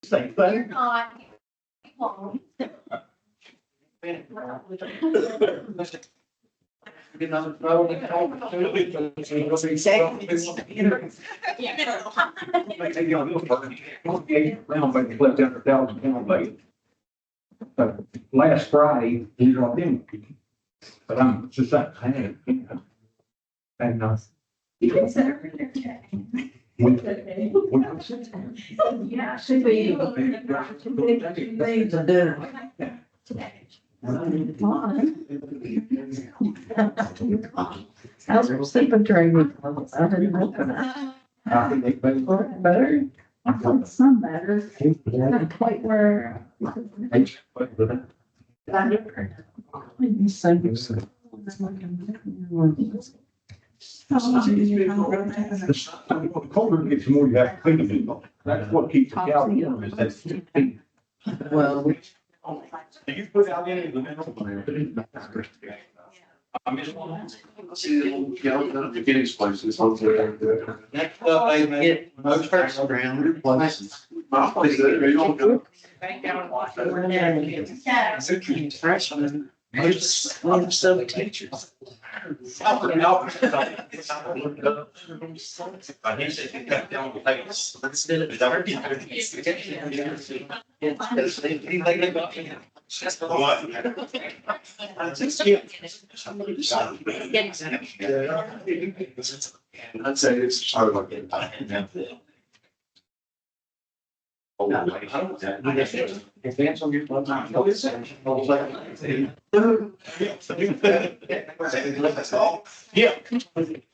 Same You're thing. not. Well, Last Friday, we dropped in. But I'm just like, and you can sit over there, Jack. Yeah, should be. I was sleeping during the. I didn't open it. Better. I felt some better. Not quite where. The colder it gets, the more you have to clean them. That's what keeps the cow warm is that. Well. You put out any of the mineral. I miss one. The Guinness places. Next up, they get most first round places. Freshmen, most sub teachers. Let's do it. I'd say it's. Yeah,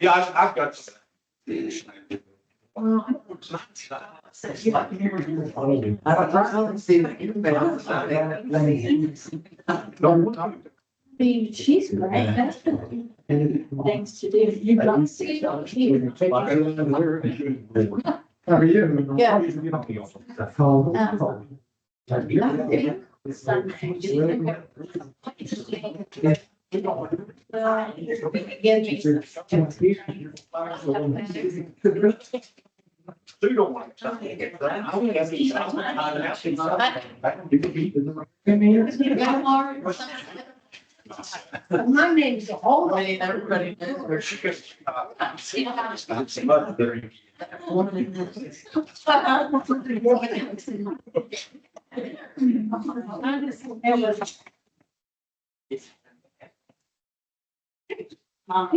yeah, I've got. She's great. That's the things to do. You don't see it on here. How are you? Yeah. You don't want My name's all. Everybody knows where she goes. Well,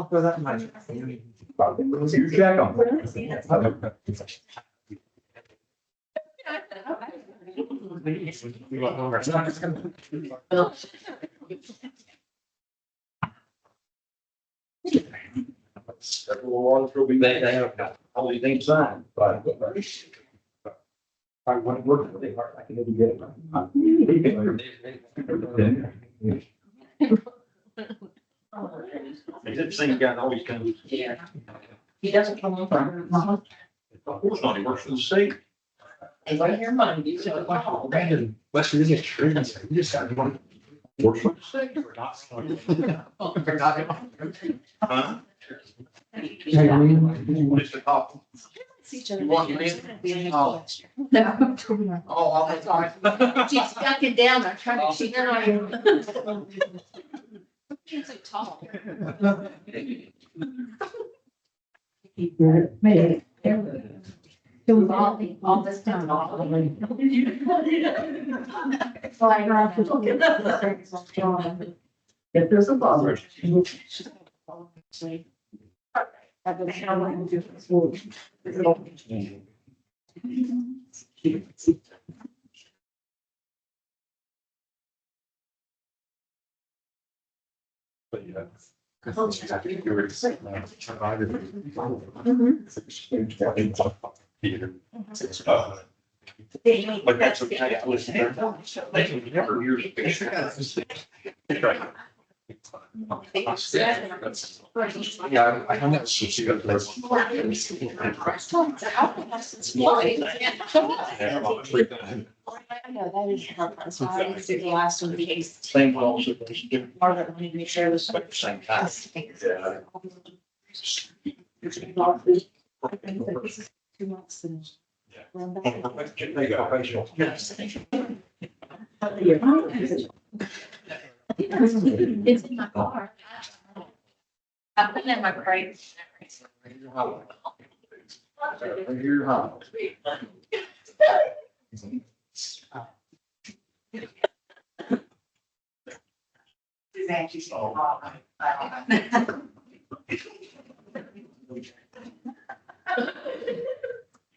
for that much. You check on. Several ones will be. They have only things signed, but. I want to work really hard, I can never get it. He's the same guy that always comes. Yeah. He doesn't come on from. Of course not, he works for the state. If I hear money, you said, wow. Brandon, West Virginia, you just got one. Works for the state. Huh? Mr. Coffin. You want me? No. Oh, I'm sorry. She's stuck it down. I'm trying to, she's not even. She's so tall. Me. It was all this time. It's like. If there's a bother. I've been having to do this. But yeah. You were saying that. But that's okay. I was there. They can never use. Yeah, I hung out with she got this. I know, that is helpful. So I was the last one to case. Same role. Margaret wanted to make sure it was. Same time. Yeah. 2 months and. Yeah. Run back. There you go, facial. It's in my car. I put it in my crate. You're hot.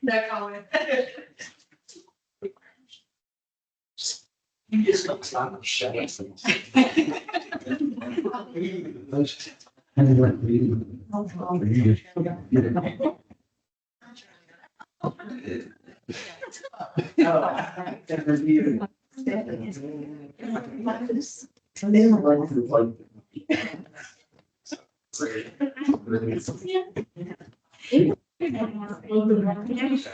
No comment. You just look like a shit.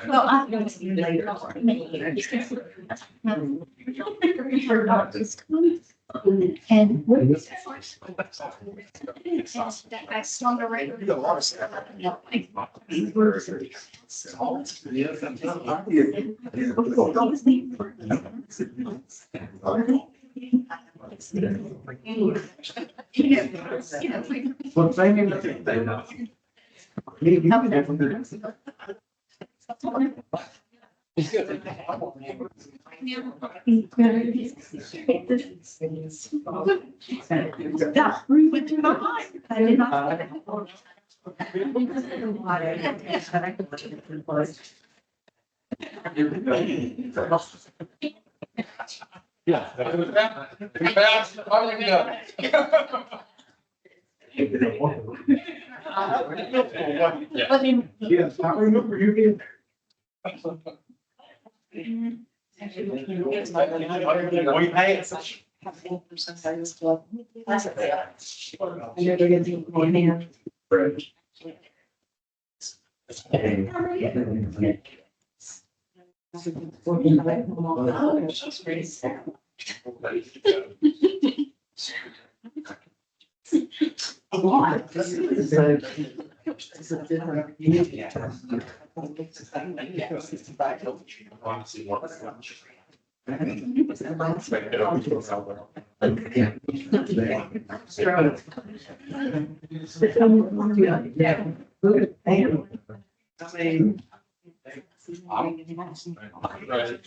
Well, I'm going to see you later. And. I swung around. Well, same thing. They know. That went through my mind. I did not. Yeah. Fast, how do we go? Let me. Yes, I remember you being. We pay it.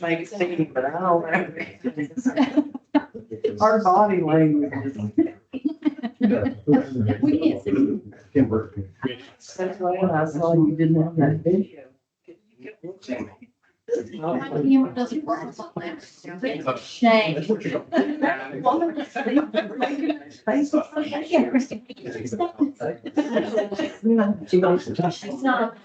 Make it seem, but I don't. Our body language. We can't see. That's why when I saw you didn't have that video. My camera doesn't work. Shame. She's not.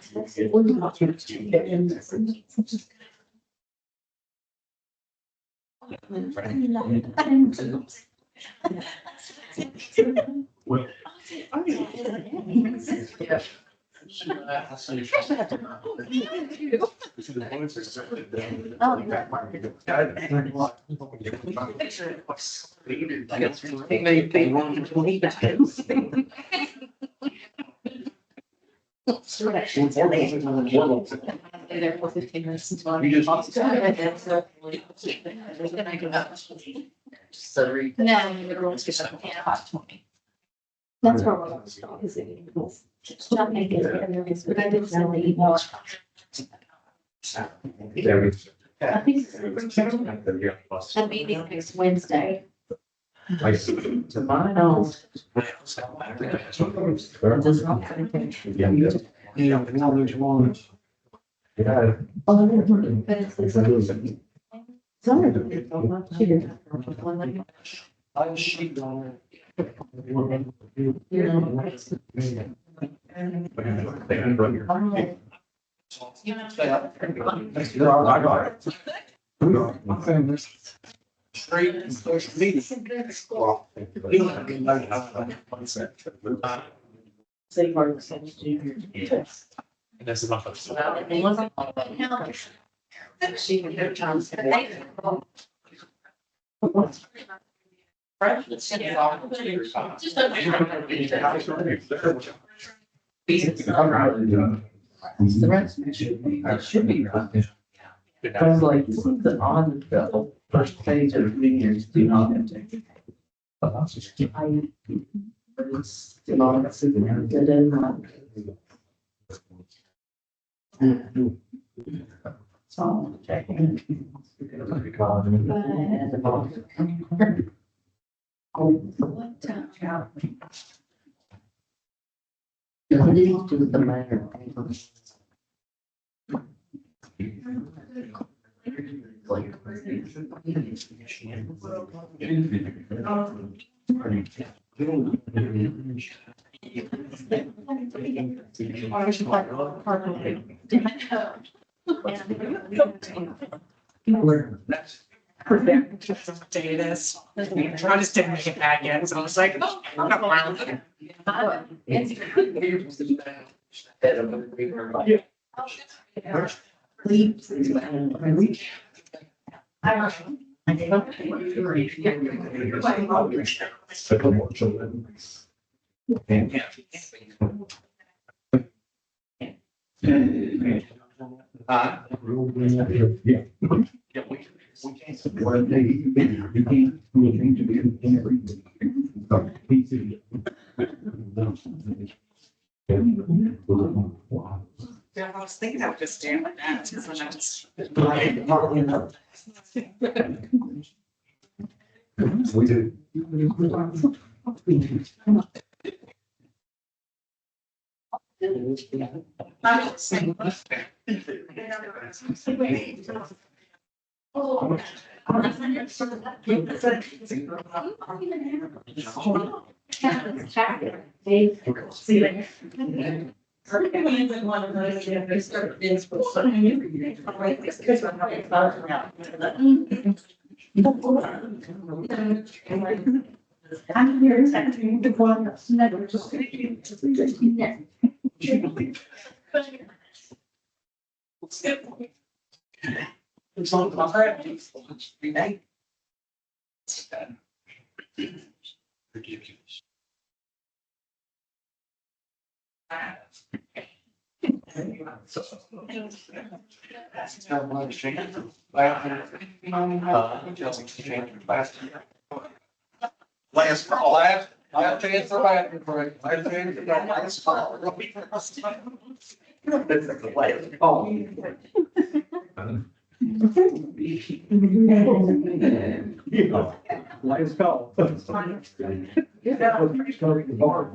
There for 15 minutes until You I. just- So. No, the girls get up at 5:20. That's where we're going to stop. Is it? Not make it. But I didn't send the email. I think the meeting next Wednesday. To my knowledge. Yeah, now there's one. Yeah. But it's the. I sheet on it. Street, social media. Say hard to send juniors. That's my first. She can have time. The rest should be right. Because like, this is the on the first page of juniors do not have to. But it's not, it is not. So, checking. What did he do with the minor? Potatoes. I just didn't make it back yet, so I was like, oh, I'm not wild. Yeah, I was thinking I would just stand like that. So that's- We do. I'm here to the one that's never just. It's on my head. Every day. Ridiculous. Last call, last chance for bathroom break, last chance for that last call. Last call. That was pretty starting the bar.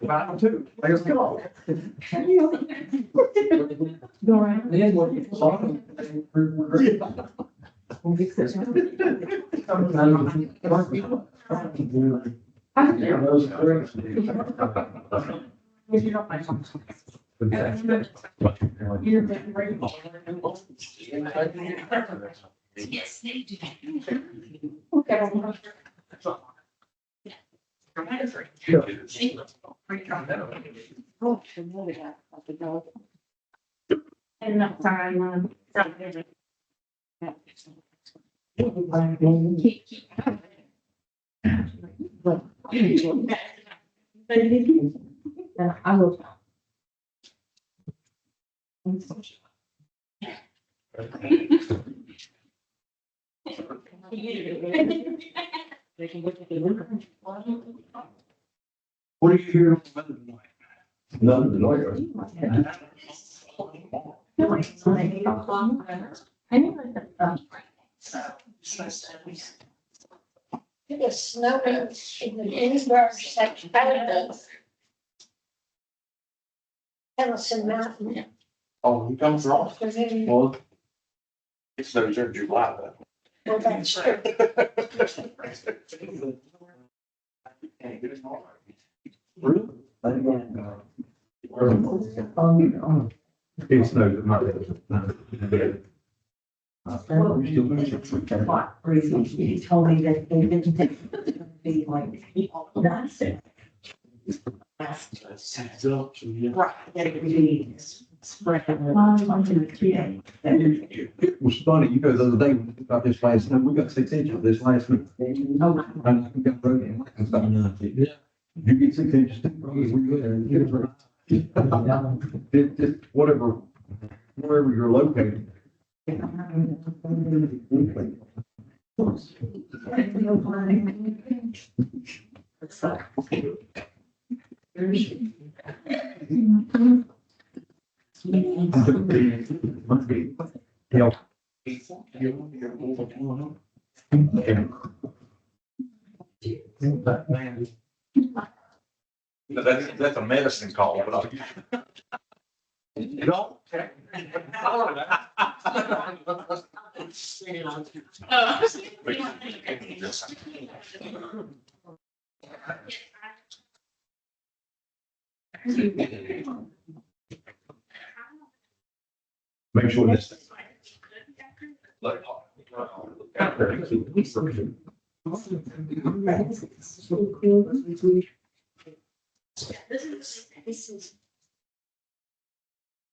About two. Last call. Go around. Then what you saw. Yes, they do. Okay. Enough time. I will. What are you hearing from other than that? None of the lawyers. It was snowing in the Ginsburg section of Ellison Mountain. Oh, he comes wrong. Well, it's no in July, but. Well, that's true. It snows at night. He told me that they didn't think it was gonna be like people dancing. Right, that it would be spread onto the kid. It was funny, the other day, about this last, we got 6 inches of this last week. And we got broken. You get 6 inches, we good. Just whatever, wherever you're located. Yeah. That's a medicine call, but don't. Make sure this.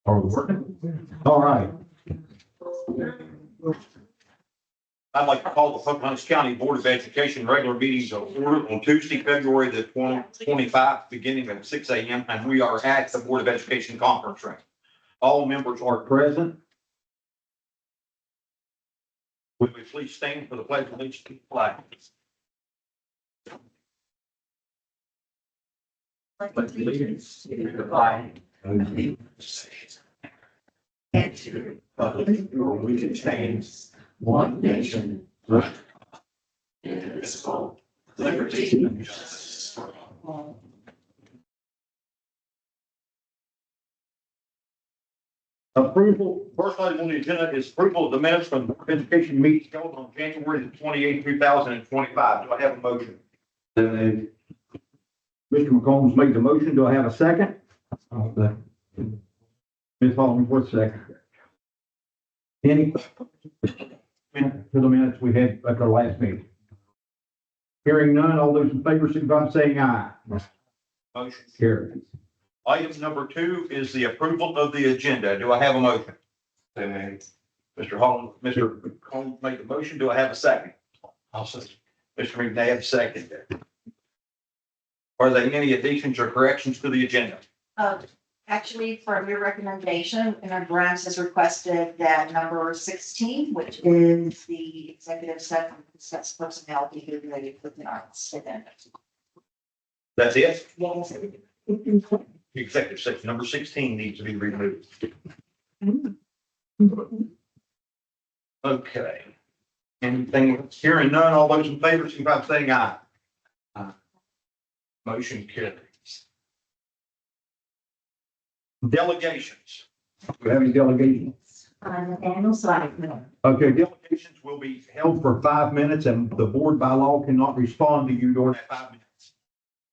Are we working? All right. I'd like to call the Pocahontas County Board of Education regular meetings of order on Tuesday, February the 25th, beginning at 6 a.m. And we are at the Board of Education conference room. All members are present. Would we please stand for the pledge of allegiance to the flag? Pledge allegiance to the flag of the United States and to the republic for which it stands, one nation, under God, indivisible, liberty and justice for all. Approval, first item on the agenda is approval of the minutes from the Board of Education meeting held on January the 28th, 2025. Do I have a motion? Mr. McCombs made the motion. Do I have a second? Ms. Hollingworth, second. Any to the minutes we had at our last meeting? Hearing none, all those in favor, signify by saying aye. Motion. Carries. Item number 2 is the approval of the agenda. Do I have a motion? Mr. Holmes made the motion. Do I have a second? I'll second. Mr. McNabb seconded. Are there any additions or corrections to the agenda? Actually, for your recommendation, Grant has requested that number 16, which is the executive session to discuss personnel be related with the arts event. That's it? Yes. Executive section number 16 needs to be removed. Okay. Anything, hearing none, all those in favor, signify by saying aye. Aye. Motion carries. Delegations. Do we have any delegations? On the annual side, Okay, Delegations will be held for 5 minutes and the board by law cannot respond to you during that 5 minutes.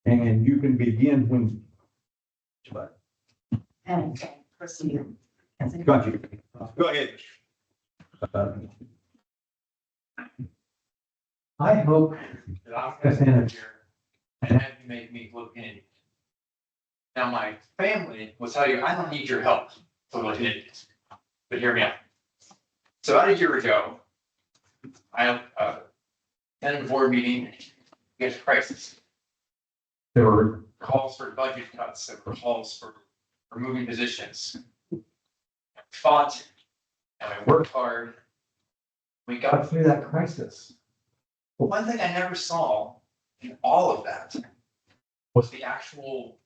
and you can begin when. and proceed. Got you. Go ahead. I hope that I'm gonna stand here and have you make me look in. Now, my family will tell you, I don't need your help to look in it. But hear me out. So about a year ago, I attended a board meeting against crisis. There were calls for budget cuts, there were calls for removing positions. I fought and I worked hard. We got through that crisis. But one thing I never saw in all of that was the actual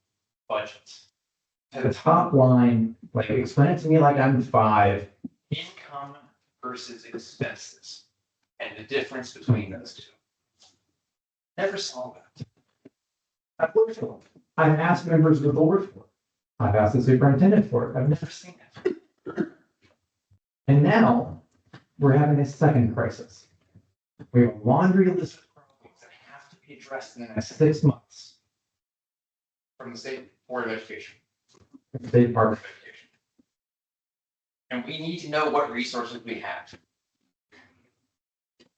budget. To the top line, like explain it to me like I'm 5. Income versus expenses and the difference between those two. Never saw that. I've looked for it. I've asked members of the board for it. I've asked the superintendent for it. I've never seen it. And now we're having a second crisis. We have a laundry list of problems that have to be addressed in the next 6 months From the State Board of Education. from the State Department of Education. And we need to know what resources we have.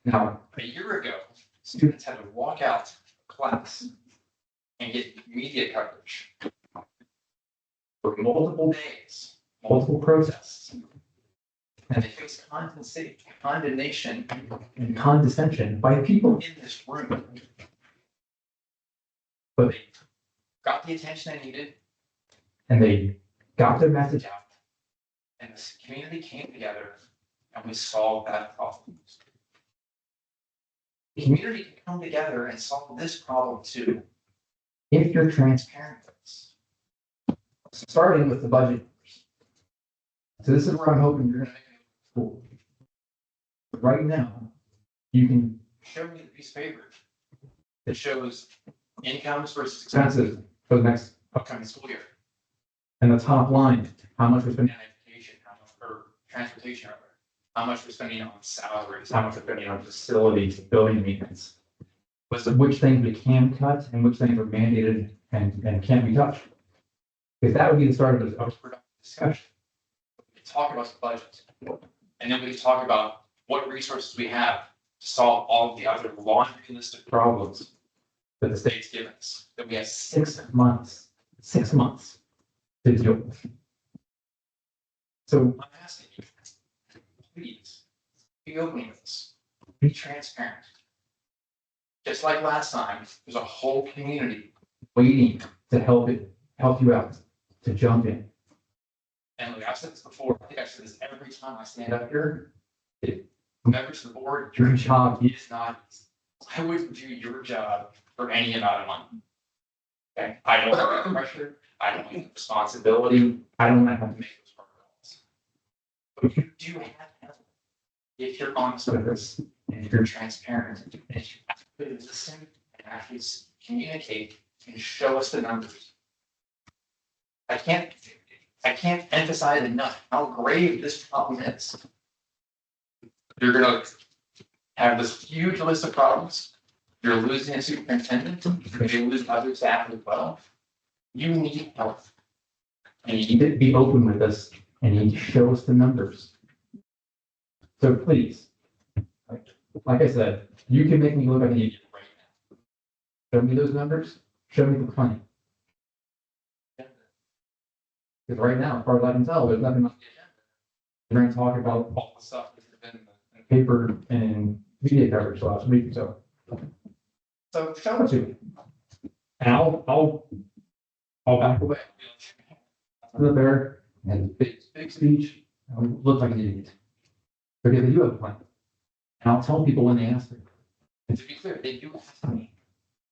Now, A year ago, students had to walk out of class and get media coverage for multiple days, multiple protests. And they faced condemnation and condescension by people, in this room. But they got the attention they needed, and they got their message out. and this community came together, and we solved that problem. The community can come together and solve this problem too, if you're transparent with us. Starting with the budget. So this is where I'm hoping you're gonna make it cool. Right now, you can Show me the piece of paper that shows incomes versus expenses expenses for the next, upcoming school year. and the top line, how much we're And spending, education, how much, or transportation, rather, how much we're spending on salaries, how much we're spending on facilities, building maintenance. Which things we can cut and which things are mandated and can't be touched. Because that would be the start of a productive discussion. We can talk about the budget. And then we can talk about what resources we have to solve all of the other laundry list of Problems that the state, states given us, that we have 6 months to deal with. So I'm asking you, please, be open with us, be transparent. Just like last time, there's a whole community, waiting to help you out, to jump in. and look, I've said this before, I think I said this every time I stand up here. Members of the board, Your job is not, I wouldn't do your job for any amount of money. Okay, I don't have the pressure, I don't have the responsibility, I don't I have have to make those hard calls. But you do have help. If you're honest with us, and if you're transparent, and if you actually listen and actually communicate and show us the numbers. I can't emphasize enough how grave this problem is. You're gonna have this huge list of problems. You're losing a superintendent, you're gonna lose other staff as well. You need help. And you need to be open with us and you need to show us the numbers. So please, like I said, you can make me look like an idiot right now. Show me those numbers, show me the plan. Because right now, as far as I can tell, there's nothing on the agenda. We're going to talk about All the stuff that's been in the. paper and media coverage last week, so So show it to me. And I'll back away. Sit there and big speech, I'll look like an idiot. Because they do have a plan. And I'll tell people when they ask me, And to be clear, they do ask me,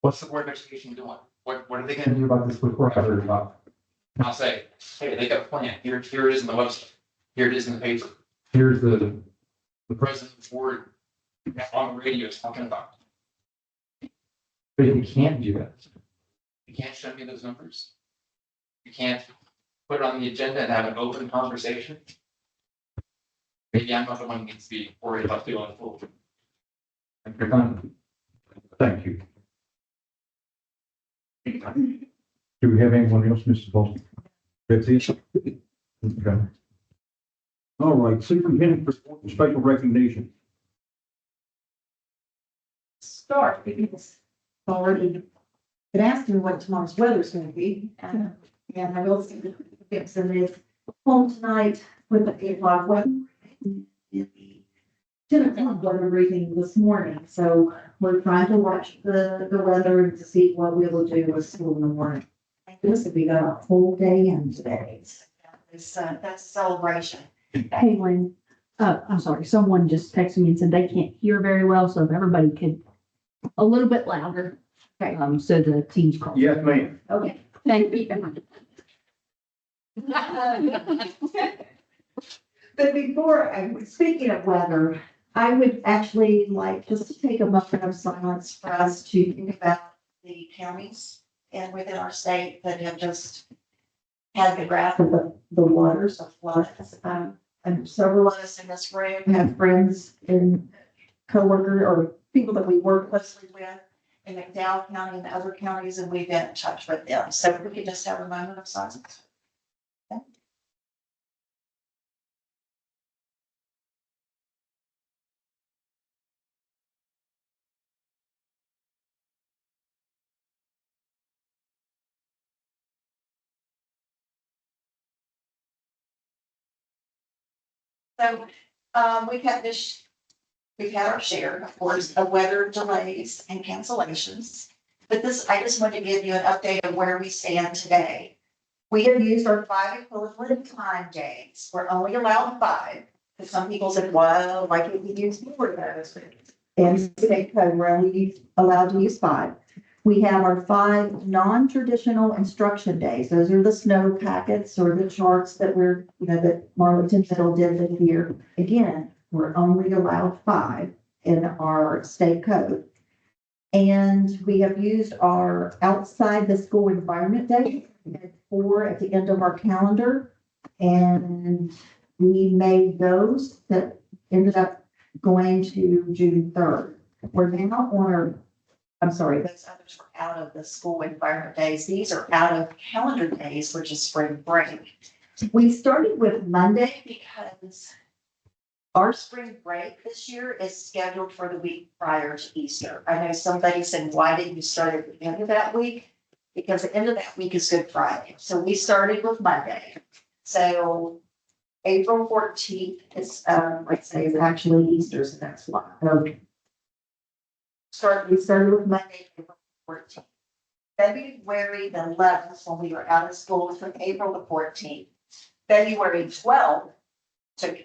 what's the Board of Education doing? What are they can gonna you do? do about this report I heard about? And I'll say, hey, they got a plan. Here it is in the website. Here it is in the paper. Here's the, The president of the board on the radio is talking about. but if you can't do that, You can't show me those numbers. You can't put it on the agenda and have an open conversation. Maybe I'm not the one who needs to be worried about feeling fooled. and you're done. Thank you. Do we have anyone else, Mr. Boston? That's it? Okay. All right, superintendent report and special recognition. Start because already been asking what tomorrow's weather is going to be. And I will see that Gibson is home tonight with the 8 o'clock weather. In the 10 o'clock weather briefing this morning. So we're trying to watch the weather to see what we will do with school in the morning. This will be got a whole day in today. It's, that's a celebration. Hey, Lynn, I'm sorry, someone just texted me and said they can't hear very well, so if everybody could a little bit louder. Okay. So the team's call. Yes, ma'am. Okay. Thank you. But before, speaking of weather, I would actually like just to take a moment of silence for us to think about The counties and within our state that have just had the wrath of the waters of floods. And several of us in this room have friends and coworkers or people that we work closely with in McDowell County and other counties, and we've been in touch with them. So if we could just have a moment of silence. So, we've had our share, of course, of weather delays and cancellations. But this, I just wanted to give you an update of where we stand today. We have used our 5 equivalent time days. We're only allowed 5, because some people said, well, why can't we use more of those? And state code, we're only allowed to use 5. We have our 5 non-traditional instruction days. Those are the snow packets or the charts that that Marlington Middle did this year. Again, we're only allowed 5 in our state code. And we have used our outside the school environment day. We had 4 at the end of our calendar. And we made those that ended up going to June 3rd. We're now on our, I'm sorry, Those others were out of the school environment days. These are out of calendar days, which is spring break. We started with Monday because our spring break this year is scheduled for the week prior to Easter. I know somebody said, why didn't you start at the end of that week? Because the end of that week is Good Friday. So we started with Monday. So April 14th is, let's say, is actually Easter, so that's why. We started with Monday, April 14th. February the 11th, when we were out of school, was from April the 14th. February 12th to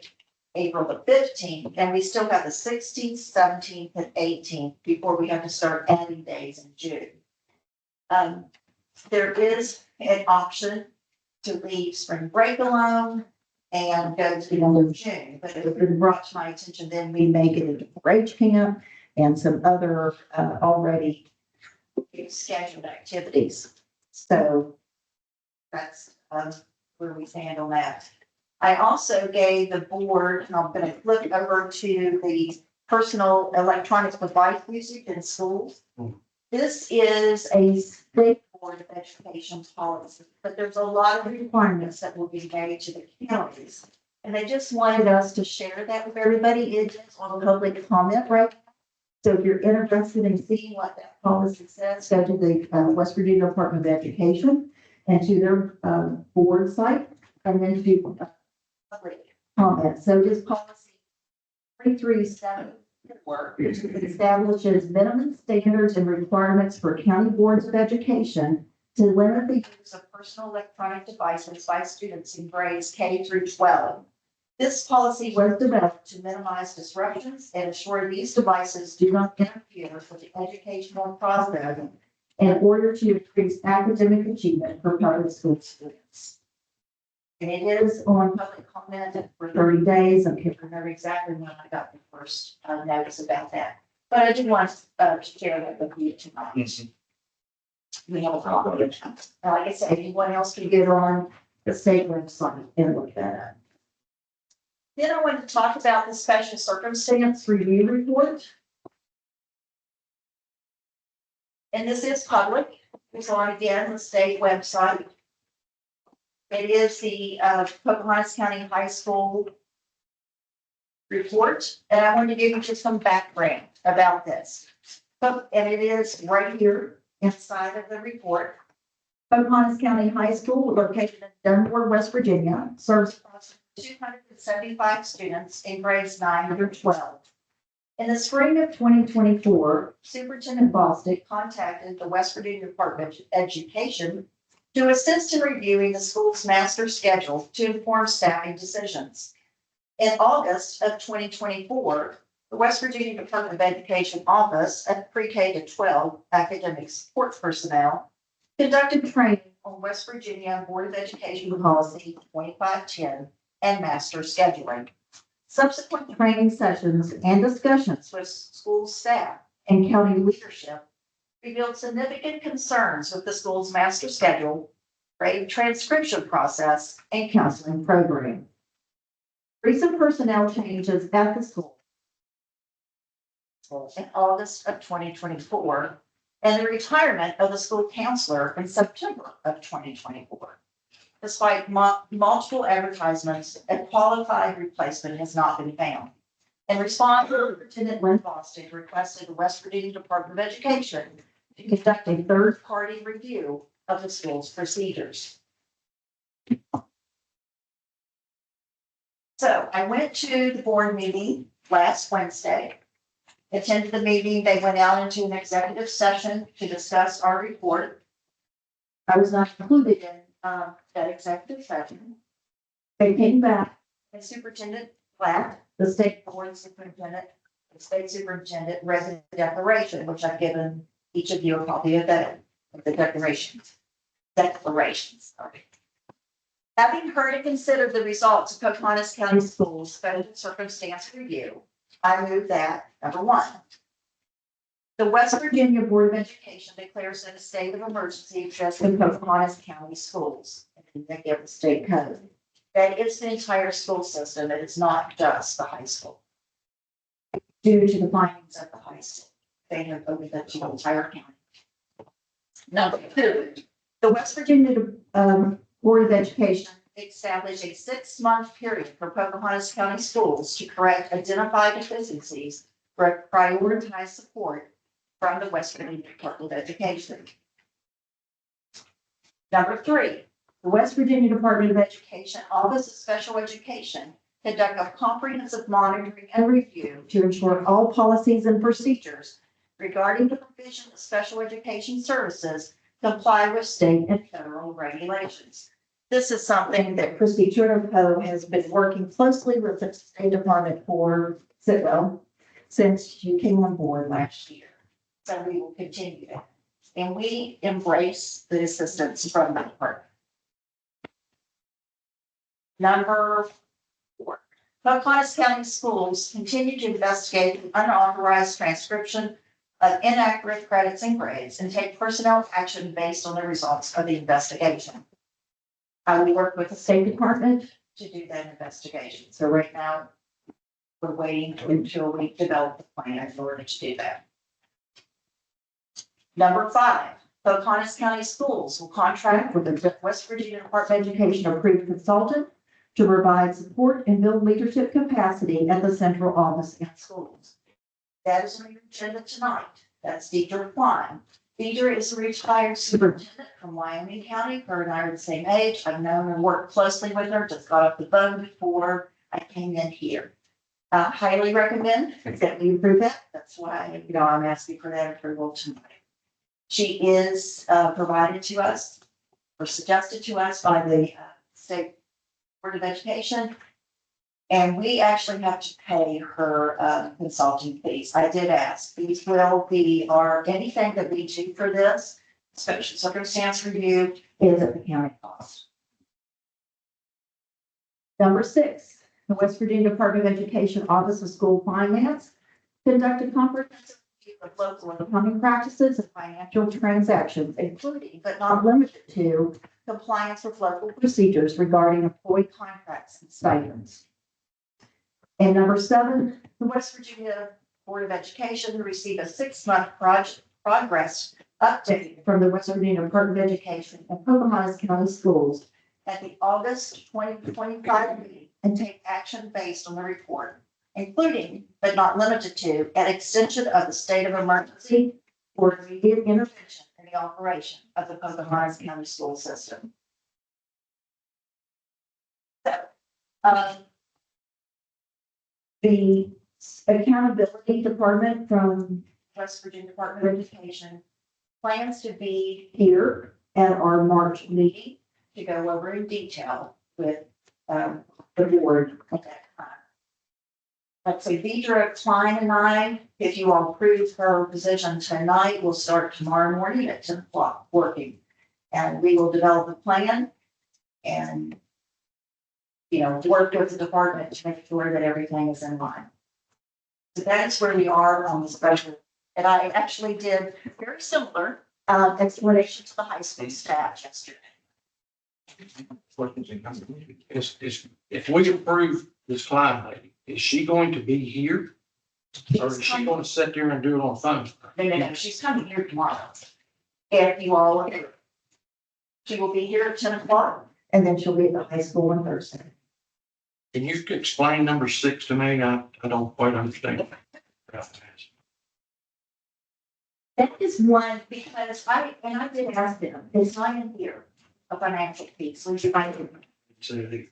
April the 15th, and we still have the 16th, 17th, and 18th before we have to start adding days in June. There is an option to leave spring break alone and go to the end of June, but it has been brought to my attention, then we may get into 4-H camp and some other already scheduled activities. So that's where we stand on that. I also gave the board, and I'm going to flip over to the personal electronic device usage in schools. This is a state board of education policy, but there's a lot of requirements that will be made to the counties. And they just wanted us to share that with everybody. It is on public comment right now. So if you're interested in seeing what that policy says, go to the West Virginia Department of Education and to their board site, and then to public comment. So this policy 337 establishes minimum standards and requirements for county boards of education to limit the use of personal electronic devices by students in grades K through 12. This policy was developed to minimize disruptions and ensure these devices do not interfere with the educational process in order to increase academic achievement for public school students. And it is on public comment for 30 days. I can't remember exactly when I got the first notice about that, but I did want to share that with you tonight. We have a copy of that. Like I said, anyone else can get on the state website and look that up. Then I want to talk about the special circumstance review report. And this is public. It's on, again, the state website. It is the Pocahontas County High School report. And I want to give you just some background about this. And it is right here inside of the report. Pocahontas County High School, located in Dunmore, West Virginia, serves approximately 275 students in grades 9 through 12. In the spring of 2024, Superintendent Bostic contacted the West Virginia Department of Education to assist in reviewing the school's master schedule to inform staffing decisions. In August of 2024, the West Virginia Department of Education Office of Pre-K to 12 academic support personnel conducted training on West Virginia Board of Education Policy 2510 and master scheduling. Subsequent training sessions and discussions with school staff and county leadership revealed significant concerns with the school's master schedule, grade transcription process, and counseling program. Recent personnel changes at the school in August of 2024 and the retirement of the school counselor in September of 2024. Despite multiple advertisements, a qualified replacement has not been found. In response, Superintendent Lynn Bostic requested the West Virginia Department of Education to conduct a third-party review of the school's procedures. So I went to the board meeting last Wednesday. Attended the meeting. They went out into an executive session to discuss our report. I was not included in that executive session. They came back and Superintendent Black, the state board superintendent, the state superintendent read the declaration, which I've given each of you a copy of that, of the declarations. Sorry. Having heard and considered the results of Pocahontas County Schools Special Circumstance Review, I move that, number one, the West Virginia Board of Education declares that a state of emergency exists in Pocahontas County schools. And they give the state code. That is the entire school system. It is not just the high school. Due to the findings of the high school, they have opened up to the entire county. Number two, the West Virginia Board of Education established a 6-month period for Pocahontas County schools to correct identified deficiencies for prioritized support from the West Virginia Department of Education. Number three, the West Virginia Department of Education Office of Special Education conduct a comprehensive monitoring and review to ensure all policies and procedures regarding the provision of special education services comply with state and federal regulations. This is something that Christy Turner has been working closely with the State Department for, since you came on board last year. So we will continue that. And we embrace the assistance from the department. Number four, Pocahontas County Schools continue to investigate the unauthorized transcription of inaccurate credits and grades and take personnel action based on the results of the investigation. I will work with the State Department to do that investigation. So right now, we're waiting until we develop the plan in order to do that. Number five, Pocahontas County Schools will contract with the West Virginia Department of Education approved consultant to provide support and build leadership capacity at the central office and schools. That is on your agenda tonight. That's Deidre Klein. Deidre is a retired superintendent from Wyoming County. Her and I are the same age. I've known and worked closely with her, just got off the phone before I came in here. Highly recommend that we approve that. That's why, I'm asking for that approval tonight. She is provided to us or suggested to us by the State Board of Education. And we actually have to pay her consulting fees. I did ask. These will be anything that we do for this special circumstance review is at the county cost. Number six, the West Virginia Department of Education Office of School Finance conducted comprehensive review of local accounting practices and financial transactions, including but not limited to compliance with local procedures regarding employee contracts and stipends. And number seven, the West Virginia Board of Education received a 6-month progress update from the West Virginia Department of Education and Pocahontas County Schools at the August 2025 meeting and take action based on the report, including but not limited to an extension of the state of emergency for immediate intervention in the operation of the Pocahontas County school system. So, the accountability department from West Virginia Department of Education plans to be here at our March meeting to go over in detail with the board at that time. Let's say Deidre Klein and I, if you all approve her position tonight, we'll start tomorrow morning at 10 o'clock working. And we will develop a plan and work with the department to make sure that everything is in line. So that's where we are on this budget. And I actually did very similar explanation to the high school staff yesterday. If we approve this Klein lady, is she going to be here? Or is she going to sit there and do it on phone? No, she's coming here tomorrow. If you all are here. She will be here at 10 o'clock and then she'll be at the high school on Thursday. Can you explain number 6 to me? I don't quite understand. That is one because I did ask them, it's not in here, a financial piece, which I didn't.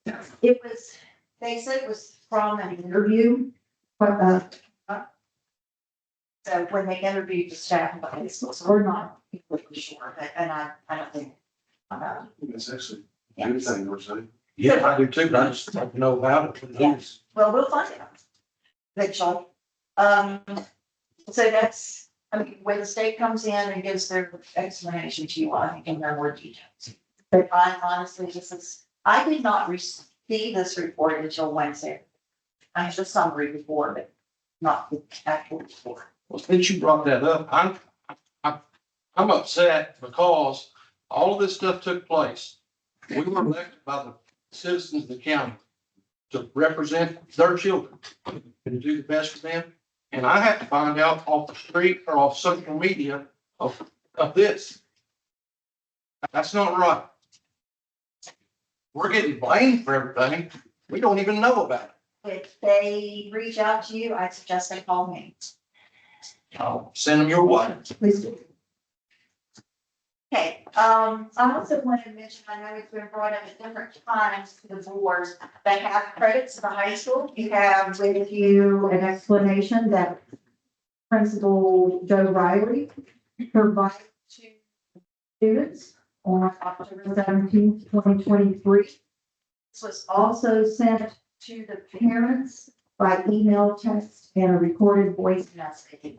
It was, they said it was from an interview, but, So when they interviewed the staff of the high school, so we're not. completely sure, but, and I don't think. It's actually Yeah. a good thing, we're saying. Yeah, I do too, but I just don't know about it. Yes. Well, we'll find out. Eventually. So that's, I mean, when the state comes in and gives their explanation to you, I can know more details. But I honestly, I did not receive this report until Wednesday. I have the summary report, but not the actual report. Well, since you brought that up, I'm upset because all of this stuff took place. We were elected by the citizens of the county to represent their children and do the best for them. And I have to find out off the street or off social media of this. That's not right. We're getting blamed for everything. We don't even know about it. If they reach out to you, I suggest they call me. I'll send them your way. Please do. Okay, I also wanted to mention, I know it's been brought up at different times to the board, they have credits at the high school. You have with you an explanation that Principal Joe Riley provided to students on October 17th, 2023. This was also sent to the parents by email, text, and a recorded voice message.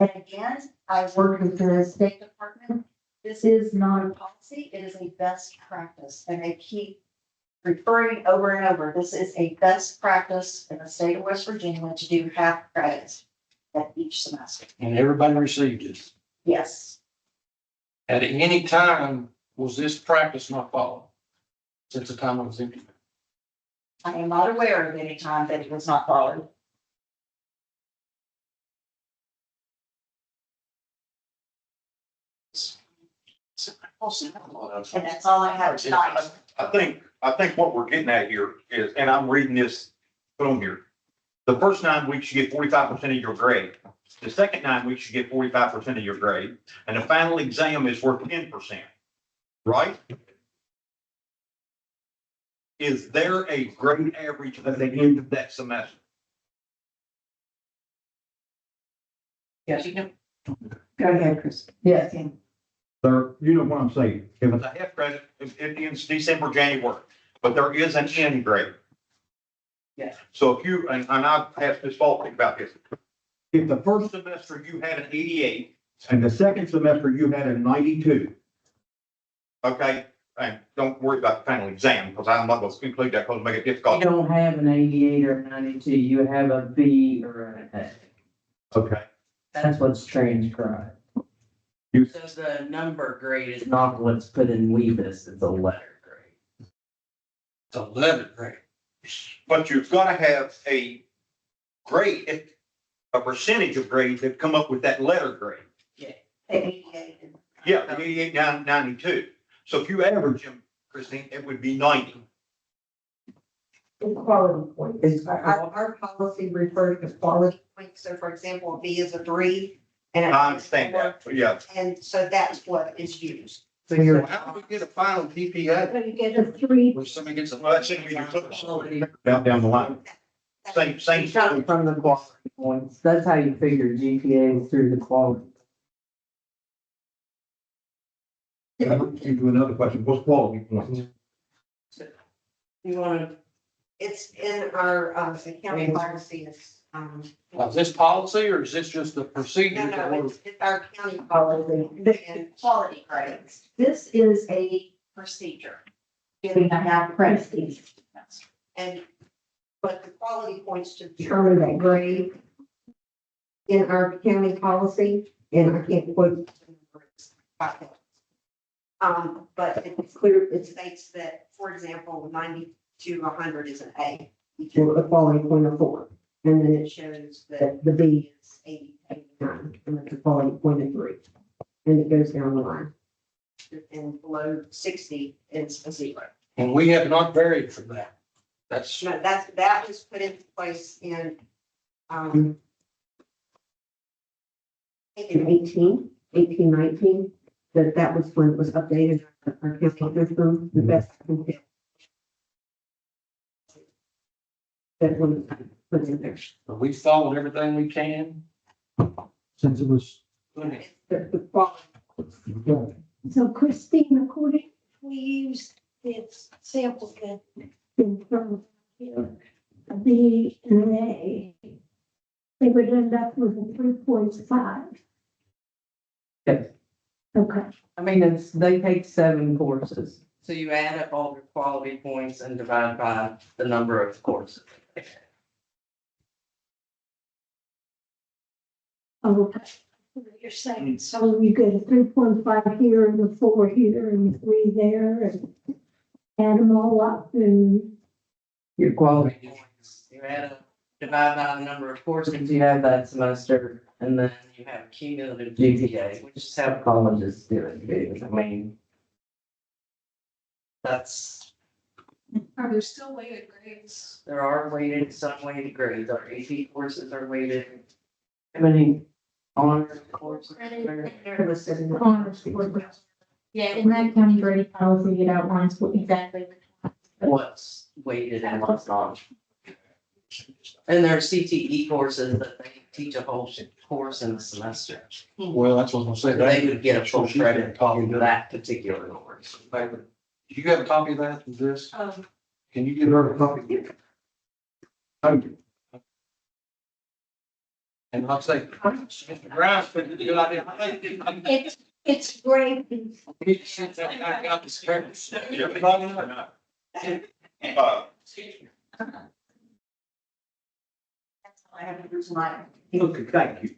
And again, I work with the State Department. This is not a policy, it is a best practice, and they keep referring over and over. This is a best practice in the state of West Virginia to do half credits at each semester. And everybody received it. Yes. At any time, was this practice not followed? Since the time it was implemented? I am not aware of any time that it was not followed. And that's all I have tonight. I think what we're getting at here is, and I'm reading this from here. The first 9 weeks, you get 45% of your grade. The second 9 weeks, you get 45% of your grade, and the final exam is worth 10%, right? Is there a grade average at the end of that semester? Yes. Go ahead, Chris. Yes. There, you know what I'm saying, if it's a half credit, it ends December, January, but there is an end grade. Yes. So if you, and I've asked Ms. Falk about this, if the first semester you had an 88 and the second semester you had a 92, okay, and don't worry about the final exam, because I'm not going to include that because it'll make it You difficult. don't have an 88 or a 92, you have a B or an A. Okay. That's what's transcribed. You- So the number grade is not what's put in Weebus, it's a letter grade. It's 11, right? But you've got to have a grade, a percentage of grades that come up with that letter grade. Yeah, the 88, 92. So if you average them, Christine, it would be 90. Quality points. Our policy refers to quality points. So for example, a B is a 3. And I understand that, but yeah. And so that's what is used. So you're. How do we get a final GPA? So you get a 3. When somebody gets a. Well, that's it, you took down the line. Same. Start from the quality points, that's how you figure GPA is through the quality. I'm going to do another question. What's quality points? You want to? It's in our, accounting policy. Is this policy or is this just the procedure? It's our county policy. And quality credits This is a procedure. giving a half credit each. And, but the quality points to determine that grade in our county policy, and I can't quote. But it's clear, it states that, for example, 90 to 100 is an A, equal a quality point of 4. And then it shows that the B is 80, 89, and that's a quality point of 3. And it goes down the line. And below 60 is a 0. And we have not varied from that. That's, No, that was put into place in, I think in 18, 19. that was when it was updated, our county system, the best I can tell. That was put in there. We followed everything we can. Since it was. The quality. So Christine, according, we used this sample that in from here, a B and an A. They would end up with a 3.5. Yes. Okay. I mean, they take 7 courses. So you add up all their quality points and divide by the number of courses. Okay. You're saying, so you get a 3.5 here and a 4 here and a 3 there and add them all up and Your quality points, you add up, divide by the number of courses you have that semester, and then you have cumulative GPA, which is how colleges do it. I mean, that's, Are there still weighted grades? there are weighted, some weighted grades, our AP courses are weighted. How many honors courses? They're listed in the honors. Yeah, in that county grade policy, it outlines what exactly. What's weighted and what's not. And there are CTE courses that they teach a whole course in a semester. Well, that's what I'm So saying. they would get a full credit on that particular course. Do you have a copy of that, of this? Um, Can you give her a copy? And I'll say, Mr. Grimes, put it a good idea. it's great. I got this careful. I have to use mine. Okay, thank you.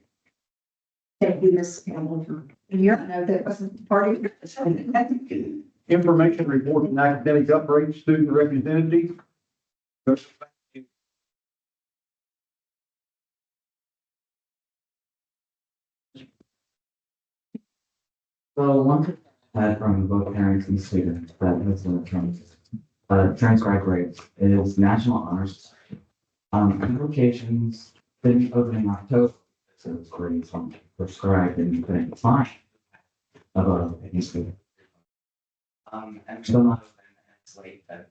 Thank you, Ms. Campbell. You don't know that wasn't part of your. Information report and academic upgrades, student representative. So one thing I had from both parents and students that has been transcribe grades is National Honors Society. Applications didn't open in October, so it's grades on prescribed and you couldn't find above any student. And still not open, and it's late February.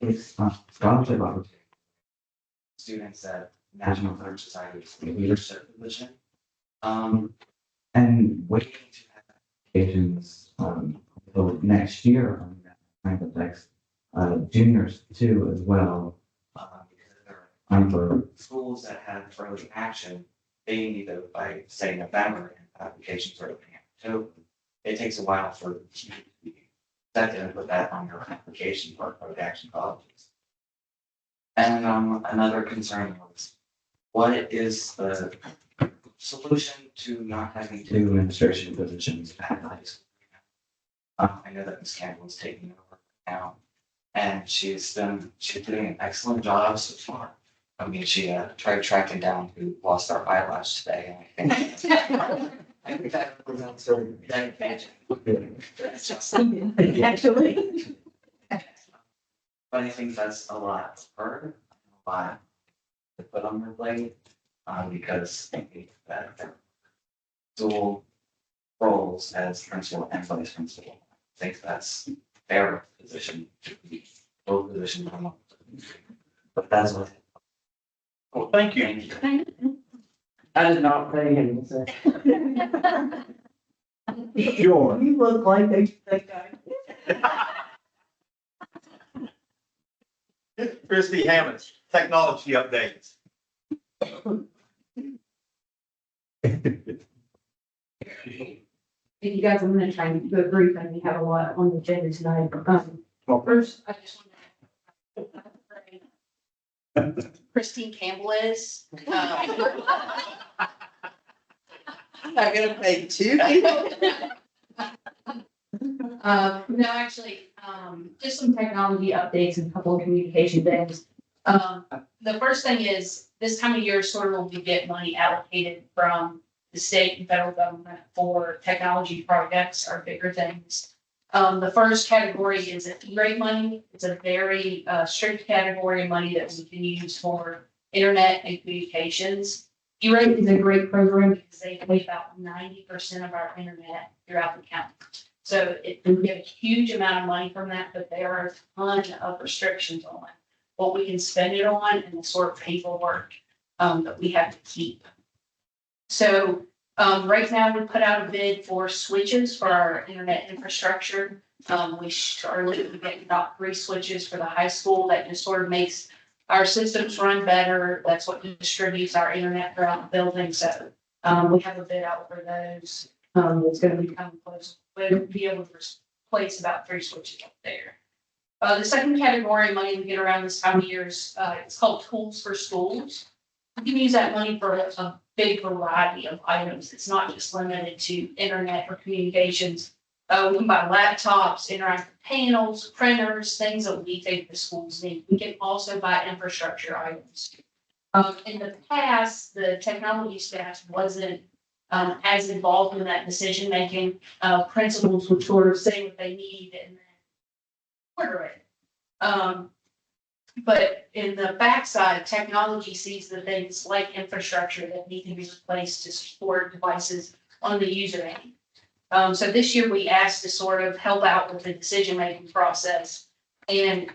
It's scholarship opportunity. Students at National Honor Society leadership position. And waiting to have applications until next year on that kind of text. Juniors too as well, because they're for schools that have early action, they need to by say November and applications are opening. So it takes a while for you to be set and put that on your application for early action colleges. And another concern was what is the solution to not having 2 administration positions at high school? I know that Ms. Campbell is taking over now, and she's doing an excellent job so far. I mean, she tried tracking down who lost our eyelash today. And I think that represents her dedication. Actually. But I think that's a lot for her, a lot to put on her plate, because I think that dual roles as principal and vice principal. I think that's their position, both positions. But that's what. Well, thank you. I did not pay him to say. Sure. You look like that guy. Christy Hammond, technology updates. If you guys are gonna try and do a brief, and we have a lot on the agenda tonight. First, I just want to. Christine Campbell is. I'm not gonna pay 2 people. No, actually, just some technology updates and a couple of communication things. The first thing is, this time of year sort of when we get money allocated from the state and federal government for technology projects or bigger things. The first category is E-rate money. It's a very strict category of money that we can use for internet and communications. E-rate is a great program because they pay about 90% of our internet throughout the county. So we get a huge amount of money from that, but there are a ton of restrictions on what we can spend it on and the sort of paperwork that we have to keep. So right now we put out a bid for switches for our internet infrastructure. We are looking to get about 3 switches for the high school. That just sort of makes our systems run better. That's what distributes our internet throughout the building. So we have a bid out for those. It's going to be coming close. We'll be able to replace about 3 switches up there. The second category of money we get around this time of year is it's called Tools for Schools. You can use that money for a big variety of items. It's not just limited to internet or communications. We can buy laptops, interactive panels, printers, things that we think the schools need. We can also buy infrastructure items. In the past, the technology staff wasn't as involved in that decision making. Principals would sort of say what they need and then order it. But in the backside, technology sees the things like infrastructure that need to be replaced to support devices on the user end. So this year we asked to sort of help out with the decision-making process, and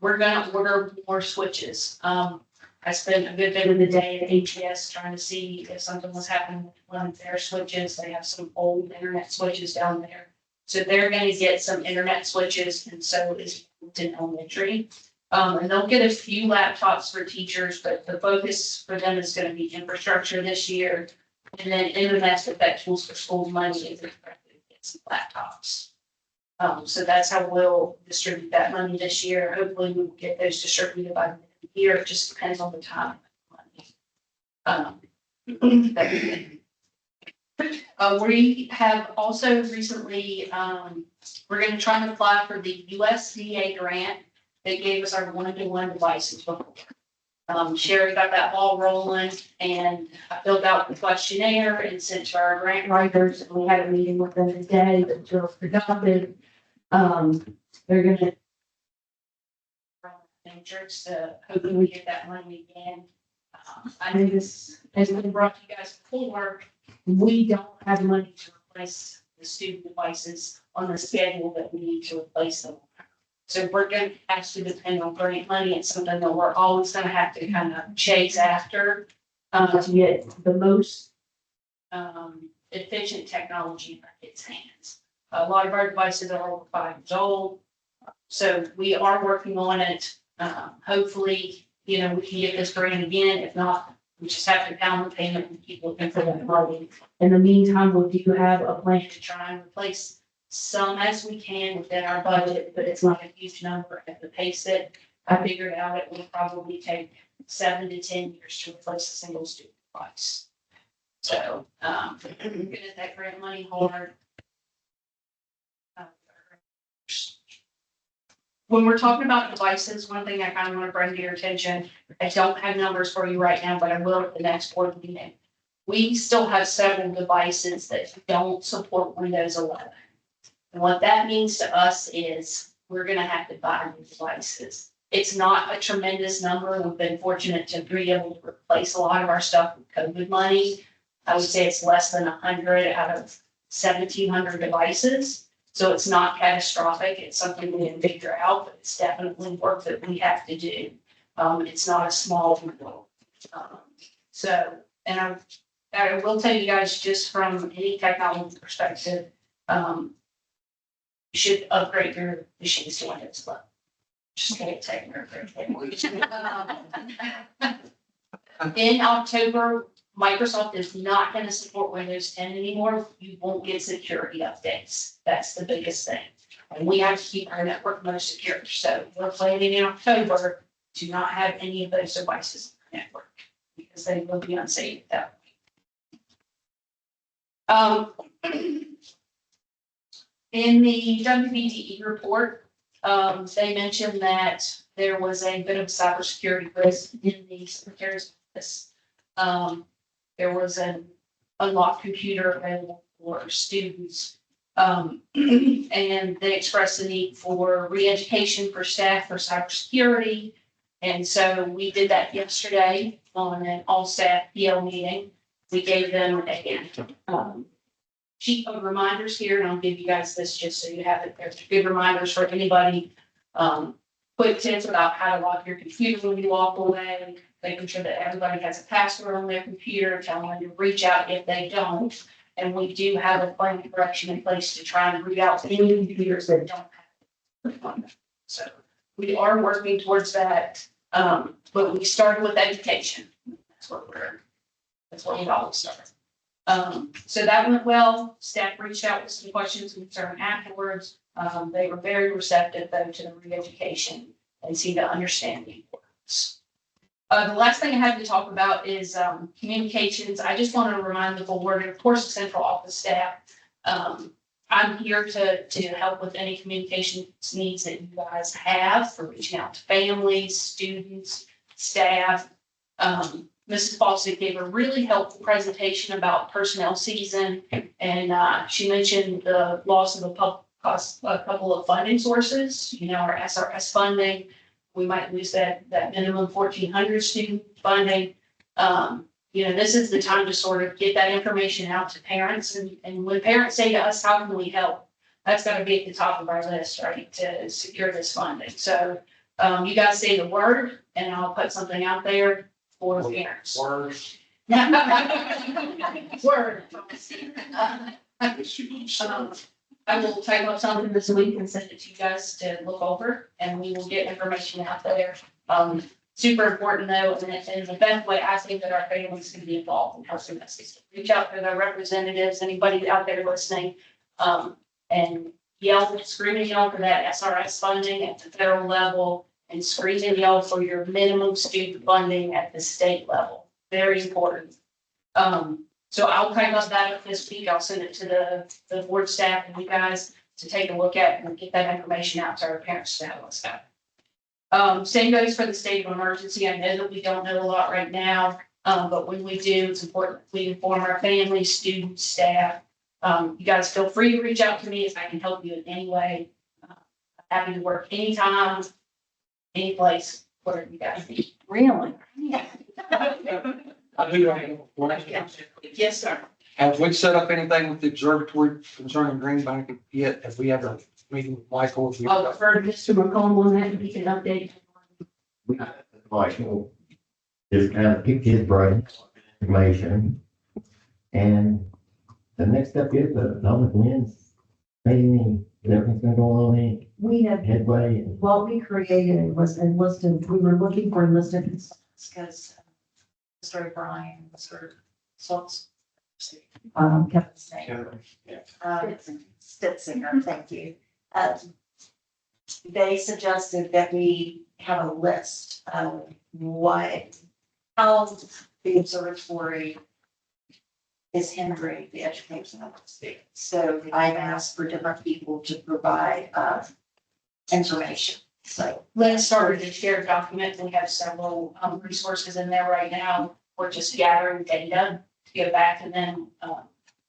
we're gonna order more switches. I spent a good bit of the day at ATS trying to see if something was happening with one of their switches. They have some old internet switches down there. So they're gonna get some internet switches, and so is Fulton Elementary. And they'll get a few laptops for teachers, but the focus for them is gonna be infrastructure this year. And then in the Mass Effect Tools for Schools money is expected to get some laptops. So that's how we'll distribute that money this year. Hopefully we'll get those distributed by the end of the year. It just depends on the time. We have also recently, we're gonna try and apply for the USDA grant that gave us our 1-to-1 devices before. Sherry got that ball rolling, and I filled out the questionnaire and sent to our grant writers, and we had a meeting with them today that was productive. They're gonna interest, hopefully we get that money again. I know this has been brought to you guys before. We don't have money to replace the student devices on the schedule that we need to replace them. So we're going to have to depend on grant money. It's something that we're always going to have to kind of chase after to get the most efficient technology in our kids' hands. A lot of our devices are over 5 years old, so we are working on it. Hopefully, we can get this grant again. If not, we just have to pound the payment and keep looking for that money. In the meantime, we do have a plan to try and replace some as we can within our budget, but it's not a huge number at the pace that I figured out. It will probably take 7 to 10 years to replace a single student device. So, getting that grant money hard. When we're talking about devices, one thing I kind of want to bring to your attention, I don't have numbers for you right now, but I will at the next board meeting. We still have several devices that don't support Windows 11. And what that means to us is we're gonna have to buy new devices. It's not a tremendous number. We've been fortunate to be able to replace a lot of our stuff with COVID money. I would say it's less than 100 out of 1,700 devices. So it's not catastrophic. It's something we can figure out, but it's definitely work that we have to do. It's not a small deal. And I will tell you guys, just from any technology perspective, you should upgrade your machines to Windows 11. Just gonna take care of it. In October, Microsoft is not gonna support Windows 10 anymore. You won't get security updates. That's the biggest thing. And we have to keep our network most secure. So we're planning in October to not have any of those devices in the network because they will be unsafe at that point. In the WBDE report, they mentioned that there was a bit of cybersecurity risk in the secretary's office. There was an unlocked computer available for students. And they expressed the need for re-education for staff for cybersecurity. And so we did that yesterday on an all-staff PL meeting. We gave them a, sheet of reminders here, and I'll give you guys this just so you have it. There's good reminders for anybody. Quick tips about how to lock your computer when you walk away, making sure that everybody has a password on their computer, telling them to reach out if they don't. And we do have a plan of correction in place to try and root out any computers that don't have one. So we are working towards that, but we started with education. That's what we always start. So that went well. Staff reached out with some questions concerning afterwards. They were very receptive though to the re-education and seemed to understand the importance. The last thing I have to talk about is communications. I just want to remind the board, and of course, the central office staff. I'm here to help with any communications needs that you guys have for reaching out to families, students, staff. Mrs. Fawcett gave a really helpful presentation about personnel season, and she mentioned the loss of a couple of funding sources. You know, our SRS funding, we might lose that minimum 1,400 student funding. You know, this is the time to sort of get that information out to parents, and when parents say to us, how can we help? That's got to be at the top of our list, right, to secure this funding. So you guys say the word, and I'll put something out there for parents. Words. Word. I will type up something this week and send it to you guys to look over, and we will get information out there. Super important though, and the best way I think that our families can be involved in helping us is reach out to their representatives, anybody out there listening, and scream and yell for that SRS funding at the federal level, and scream and yell for your minimum student funding at the state level. Very important. So I'll type up that this week. I'll send it to the board staff and you guys to take a look at and get that information out to our parents to help us out. Same goes for the state of emergency. I know that we don't know a lot right now, but when we do, it's important that we inform our families, students, staff. You guys feel free to reach out to me if I can help you in any way. Happy to work anytime, any place, whatever you guys need. Really? I do have a question. Yes, sir. Have we set up anything with the observatory concerning Green Bank yet? Have we had a meeting with Michael? I'll defer to Mr. McComb on that, and he can update. Michael just kind of picked his brain, information. And the next step is the Dominic Lynn's meeting, everything's gonna go on in We have, headway. what we created was enlisted, we were looking for enlisted Because Mr. O'Brien, Mr. Schultz, Kevin's Stitzinger, thank you. They suggested that we have a list of how the observatory is hindering the education of the students. So I've asked for different people to provide information. So Lynn started a shared document. We have several resources in there right now. We're just gathering data to go back, and then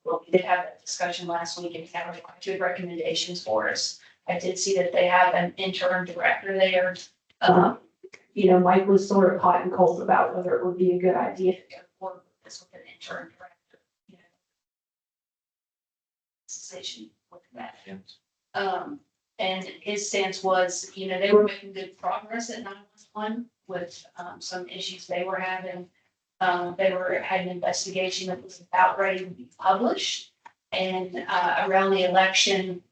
well, we did have that discussion last week and had good recommendations for us. I did see that they have an interim director there. You know, Mike was sort of hot and cold about whether it would be a good idea to go forward with this with an interim director. You know, decision with that. And his stance was, you know, they were making good progress at 911 with some issues they were having. They had an investigation that was about ready to be published, and around the election,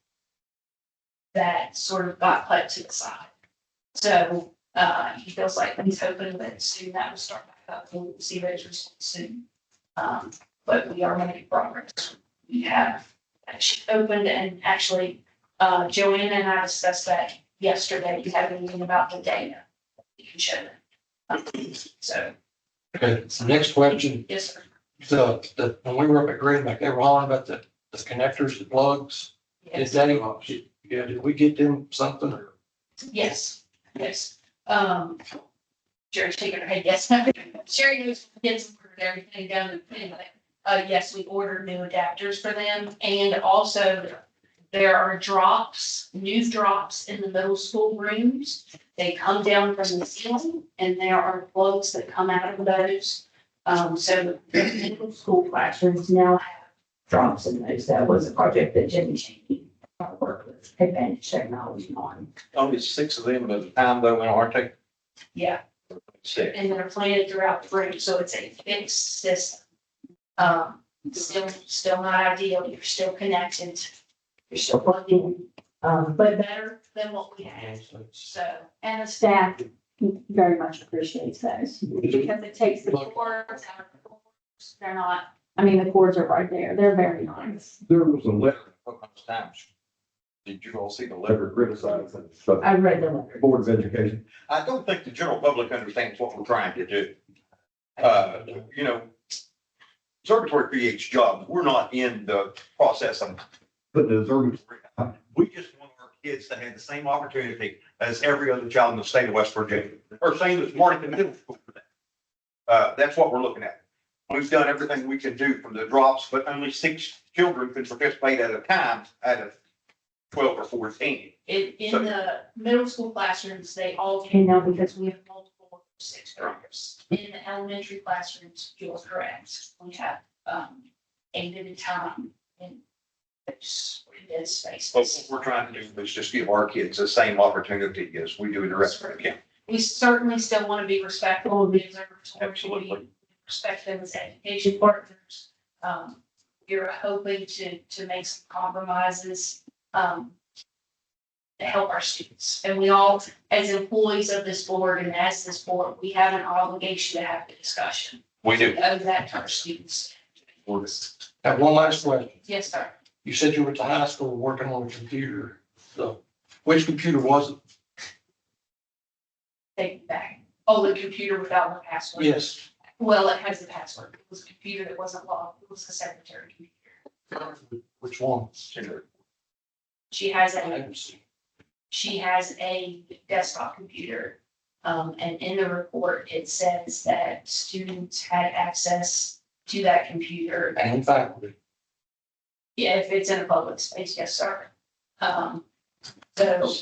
that sort of got put to the side. So he feels like he's hoping that soon that will start back up, and we'll see those results soon. But we are making progress. We have actually opened, and actually Joanna and I discussed that yesterday. We had a meeting about the data. You can show them. So. Okay, so next question. Yes, sir. So when we were up at Greenback, they were hollering about the connectors, the plugs. Yes. Did we get them something or? Yes, yes. Sherry's shaking her head, yes. Sherry knows kids ordered everything down. Anyway, yes, we ordered new adapters for them, and also there are drops, new drops in the middle school rooms. They come down from the ceiling and there are plugs that come out of those. So the middle school classrooms now have drops in those. That was a project that Jimmy Cheney worked with Advantage Technology on. Only 6 of them at a time though, aren't they? Yeah, 6. and they're planted throughout the room, so it's a fixed system. Still not ideal. You're still connected. You're still plugging, but better than what we had. So, And the staff very much appreciates those because it takes the cords out of the cords. They're not, I mean, the cords are right there. They're very nice. There was a letter in the Pocahontas Times. Did you all see the letter criticizing the I read the letter. Board of Education? I don't think the general public understands what we're trying to do. You know, observatory creates jobs. We're not in the process of putting the observatory out. We just want our kids to have the same opportunity as every other child in the state of West Virginia, or same as Mornington Middle School. That's what we're looking at. We've done everything we can do from the drops, but only 6 children can participate at a time out of 12 or 14. In the middle school classrooms, they all came out because we have multiple 6 drops. In the elementary classrooms, you're correct. We have, 8 at a time in those spaces. But what we're trying to do is just give our kids the same opportunity as we do in the rest of the county. We certainly still want to be respectful of the observatory. Absolutely. We respect them as education partners. We're hoping to make some compromises, to help our students. And we all, as employees of this board and as this board, we have an obligation to have the discussion. We do. Of that to our students. Have one last question. Yes, sir. You said you were at the high school working on a computer. So which computer was it? Take it back. Oh, the computer without the password. Yes. Well, it has the password. It was a computer that wasn't logged. It was the secretary computer. Which one? She has I a didn't see. she has a desktop computer. And in the report, it says that students had access to that computer. And faculty. Yeah, if it's in a public space, yes, sir. So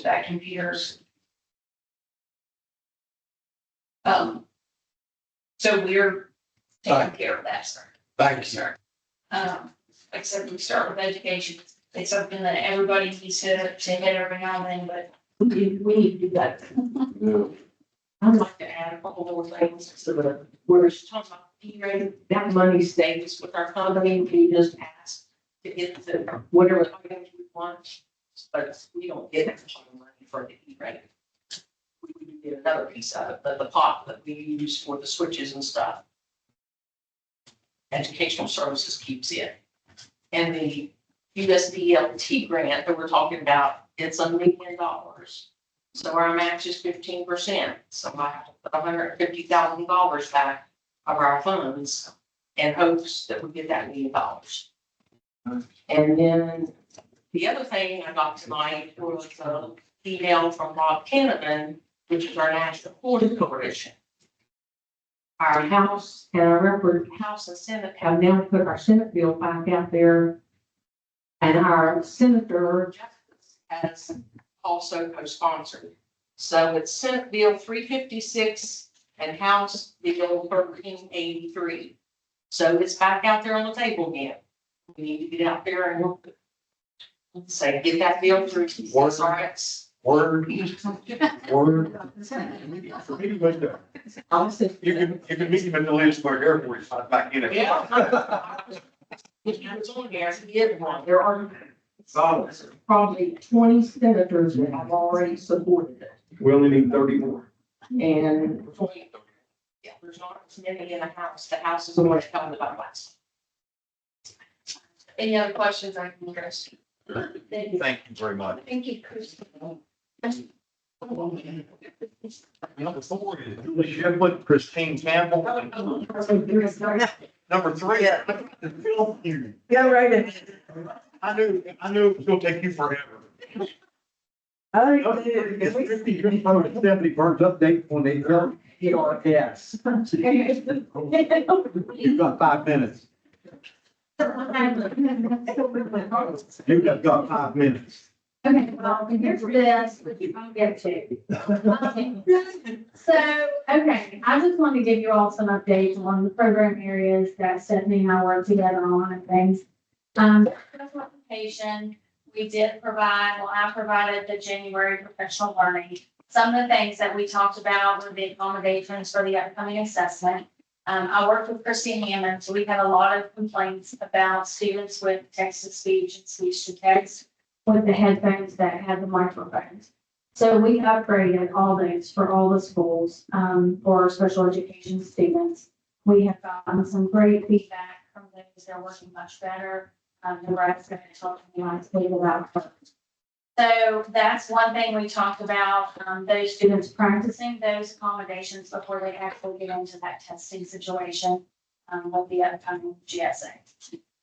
that computer. So we're taking care of that, sir. Thank you. Sir. Like I said, we start with education. It's something that everybody needs to hit every now and then, but we need to do that. I'd like to add a couple more things to the, we're talking about E-rate, that money stays with our company, we just ask to get the, whatever items we want, but we don't get that much money for the E-rate. We do get another piece of it, the pot that we use for the switches and stuff. Educational Services keeps it. And the USDLT grant that we're talking about, it's $1 million. So our match is 15%. So I have to put $150,000 back of our funds in hopes that we get that $1 million. And then the other thing I got tonight was an email from Bob Canavan, which is our National Forest Coalition. Our House and our House and Senate have now put our Senate bill back out there. And our Senator has also co-sponsored. So it's Senate Bill 356 and House Bill 1383. So it's back out there on the table again. We need to get out there and say, get that bill through. That's all right. Word. Word. You can meet him at the Lewisburg Airport, he's not back in it. Yeah. It's on there, there are probably 20 senators that have already supported it. We only need 30 more. And yeah, there's not as many in the House. The House is the one that comes about last. Any other questions I can address? Thank you. Thank you very much. Thank you, Christine. Number 4 is Julie Shipwood, Christine Campbell. Number 3. Go right ahead. I knew it was gonna take you forever. It's 50, 25, 70 burns update when they come. Yes. You've got 5 minutes. You've got 5 minutes. Okay, well, here's this, which you can get to. So, okay, I just wanted to give you all some updates on the program areas that Stephanie and I work together on and things. Special education, we did provide, well, I provided the January professional learning. Some of the things that we talked about were the accommodations for the upcoming assessment. I worked with Christy Hammond, so we had a lot of complaints about students with text-to-speech and speech-to-text with the headphones that had the microphones. So we upgraded all those for all the schools, for our special education students. We have gotten some great feedback from those. They're working much better. Nebraska has talked to me nicely about it. So that's one thing we talked about, those students practicing those accommodations before they actually get into that testing situation, with the upcoming GSA.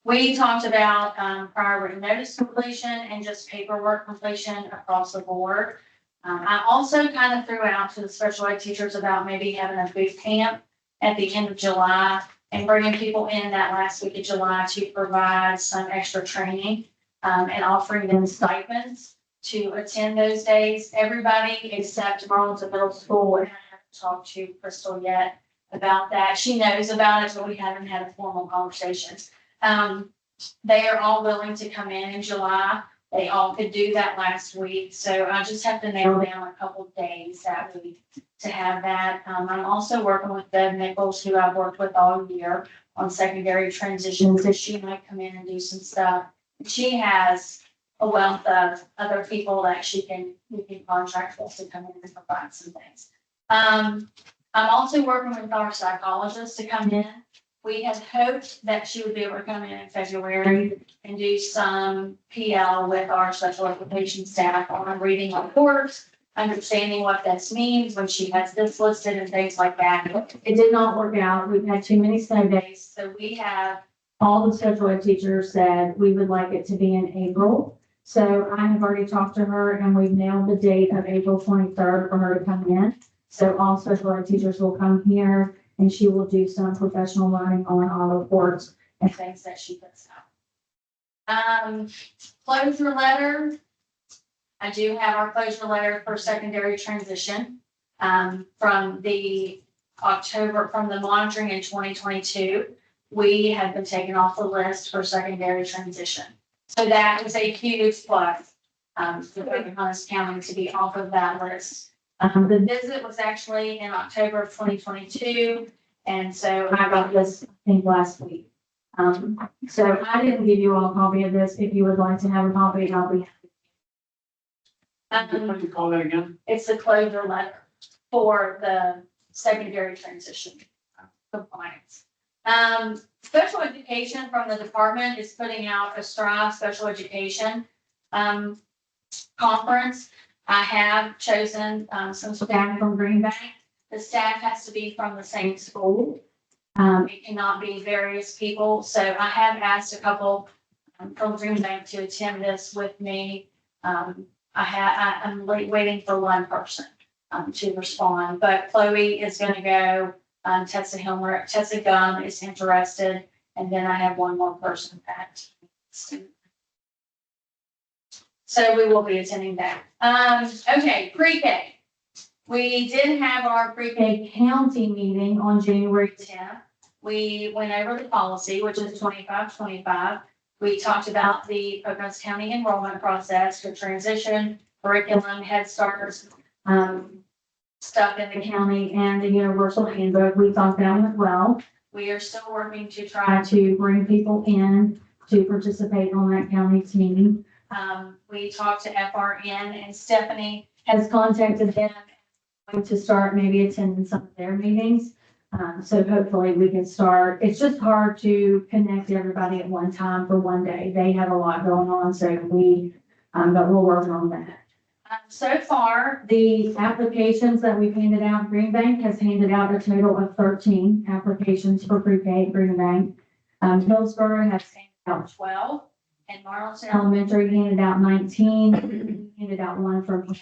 We talked about, prior written notice completion and just paperwork completion across the board. I also kind of threw out to the special ed teachers about maybe having a boot camp at the end of July and bringing people in that last week of July to provide some extra training, and offering them stipends to attend those days. Everybody except Marlton Middle School, and I haven't talked to Crystal yet about that. She knows about it, but we haven't had a formal conversation. They are all willing to come in July. They all could do that last week. So I just have to nail down a couple of days that week to have that. I'm also working with Deb Nichols, who I've worked with all year on secondary transitions, that she might come in and do some stuff. She has a wealth of other people that we can contract with to come in and provide some things. I'm also working with our psychologist to come in. We had hoped that she would be able to come in February and do some PL with our special education staff on reading reports, understanding what this means when she has this listed and things like that. It did not work out. We've had too many snow days. So we have, all the special ed teachers said we would like it to be in April. So I have already talked to her and we've nailed the date of April 23rd for her to come in. So all special ed teachers will come here and she will do some professional learning on our reports and things that she puts out. Closure letter. I do have our closure letter for secondary transition, from the monitoring in 2022. We have been taken off the list for secondary transition. So that was a huge plus, for Pocahontas County to be off of that list. The visit was actually in October of 2022, and so I got this, I think, last week. So I didn't give you all a copy of this. If you would like to have a copy, I'll be happy. What do you call that again? It's the closure letter for the secondary transition compliance. Special education from the department is putting out a Strive Special Education conference. I have chosen some staff from Green Bank. The staff has to be from the same school. It cannot be various people. So I have asked a couple from Green Bank to attend this with me. I'm waiting for one person to respond, but Chloe is going to go. Tessa Gunn is interested, and then I have one more person that. So we will be attending that. Okay, pre-K. We did have our pre-K county meeting on January 10th. We went over the policy, which is 2525. We talked about the Pocahontas County enrollment process for transition, curriculum, Head Start, stuff in the county, and the universal handbook. We thought that went well. We are still working to try to bring people in to participate on that county team. We talked to FRN, and Stephanie has contacted them to start maybe attending some of their meetings. So hopefully we can start. It's just hard to connect everybody at one time for one day. They have a lot going on, so but we're working on that. So far, the applications that we've handed out, Green Bank has handed out a total of 13 applications for pre-K at Green Bank. Hillsborough has handed out 12, and Marlton Elementary handed out 19, handed out one from here.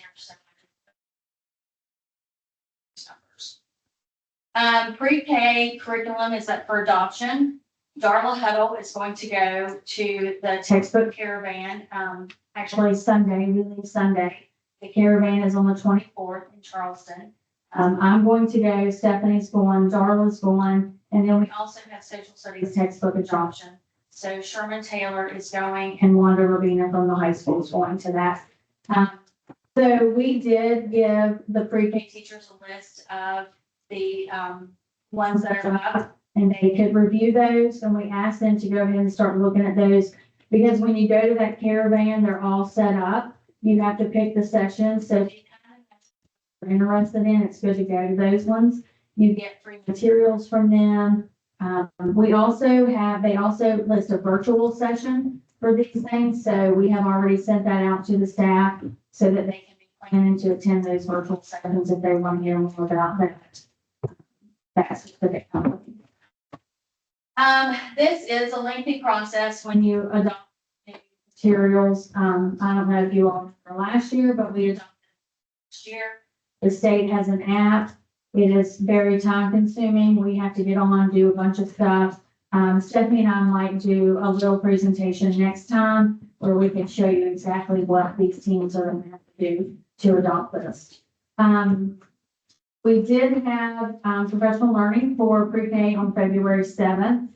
Pre-K curriculum is up for adoption. Darla Huddle is going to go to the textbook caravan, actually Sunday, we leave Sunday. The caravan is on the 24th in Charleston. I'm going to go, Stephanie's going, Darla's going, and then we also have social studies textbook adoption. So Sherman Taylor is going and Wanda Rabina from the high school is going to that. So we did give the pre-K teachers a list of the ones that are up and they could review those. And we asked them to go ahead and start looking at those because when you go to that caravan, they're all set up. You have to pick the sessions. So if you are interested in, it's good to go to those ones. You get free materials from them. They also list a virtual session for these things. So we have already sent that out to the staff so that they can be planning to attend those virtual sessions if they want to hear more about that specific company. This is a lengthy process when you adopt new materials. I don't know if you all remember last year, but we adopted last year. The state has an app. It is very time consuming. We have to get on, do a bunch of stuff. Stephanie and I might do a little presentation next time where we can show you exactly what these teams are going to have to do to adopt this. We did have professional learning for pre-K on February 7th.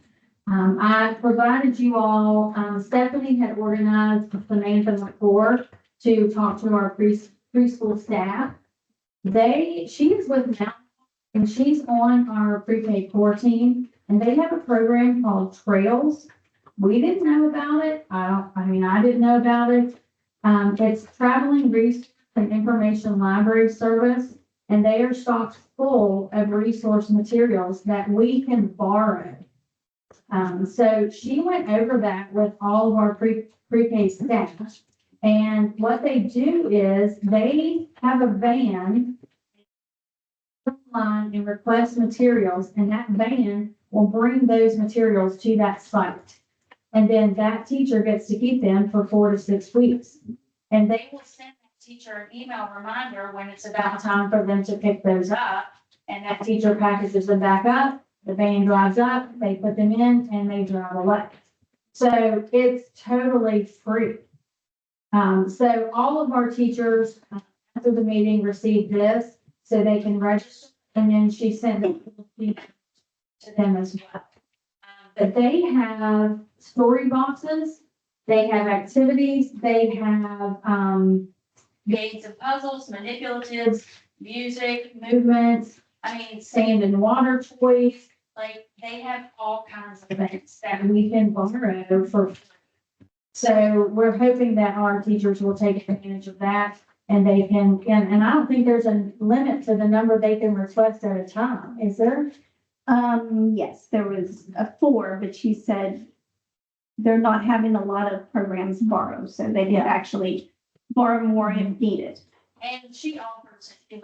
I provided you all, Stephanie had organized Samantha McClure to talk to our preschool staff. She is with Mount, and she's on our pre-K core team, and they have a program called Trails. We didn't know about it. I didn't know about it. It's traveling research and information library service, and they are stocked full of resource materials that we can borrow. So she went over that with all of our pre-K staff. And what they do is they have a van online and request materials, and that van will bring those materials to that site. And then that teacher gets to keep them for 4 to 6 weeks. And they will send that teacher an email reminder when it's about time for them to pick those up. And that teacher packages them back up, the van drives up, they put them in, and they drive away. So it's totally free. So all of our teachers after the meeting received this so they can register, and then she sent it to them as well. But they have story boxes, they have activities, they have games and puzzles, manipulatives, music, movements, sand and water toys. Like they have all kinds of things that we can borrow for free. So we're hoping that our teachers will take advantage of that and they can, and I don't think there's a limit to the number they can request at a time, is there? Yes, there was 4, but she said they're not having a lot of programs borrow, so they can actually borrow more if needed. And she offers in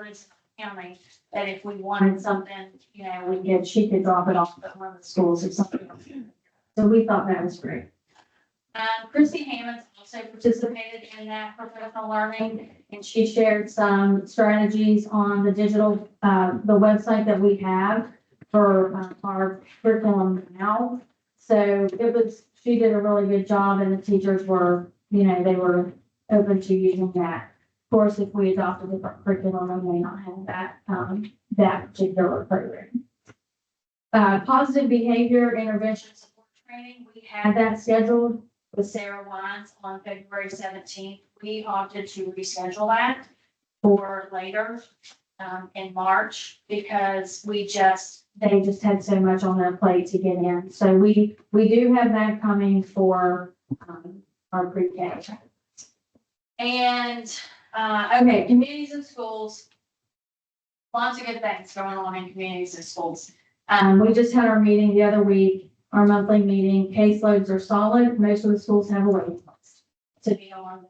county that if we wanted something, she could drop it off at one of the schools or something. So we thought that was great. Christy Hammonds also participated in that professional learning, and she shared some strategies on the digital, the website that we have for our curriculum now. So she did a really good job, and the teachers were, they were open to using that. Of course, if we adopted the curriculum, we may not have that particular program. Positive behavior intervention support training, we had that scheduled with Sarah Wines on February 17th. We opted to reschedule that for later in March because they just had so much on their plate to get in. So we do have that coming for our pre-K. And okay, communities and schools. Lots of good things going on in communities and schools. We just had our meeting the other week. Our monthly meeting, caseloads are solid. Most of the schools have a waiting list to be on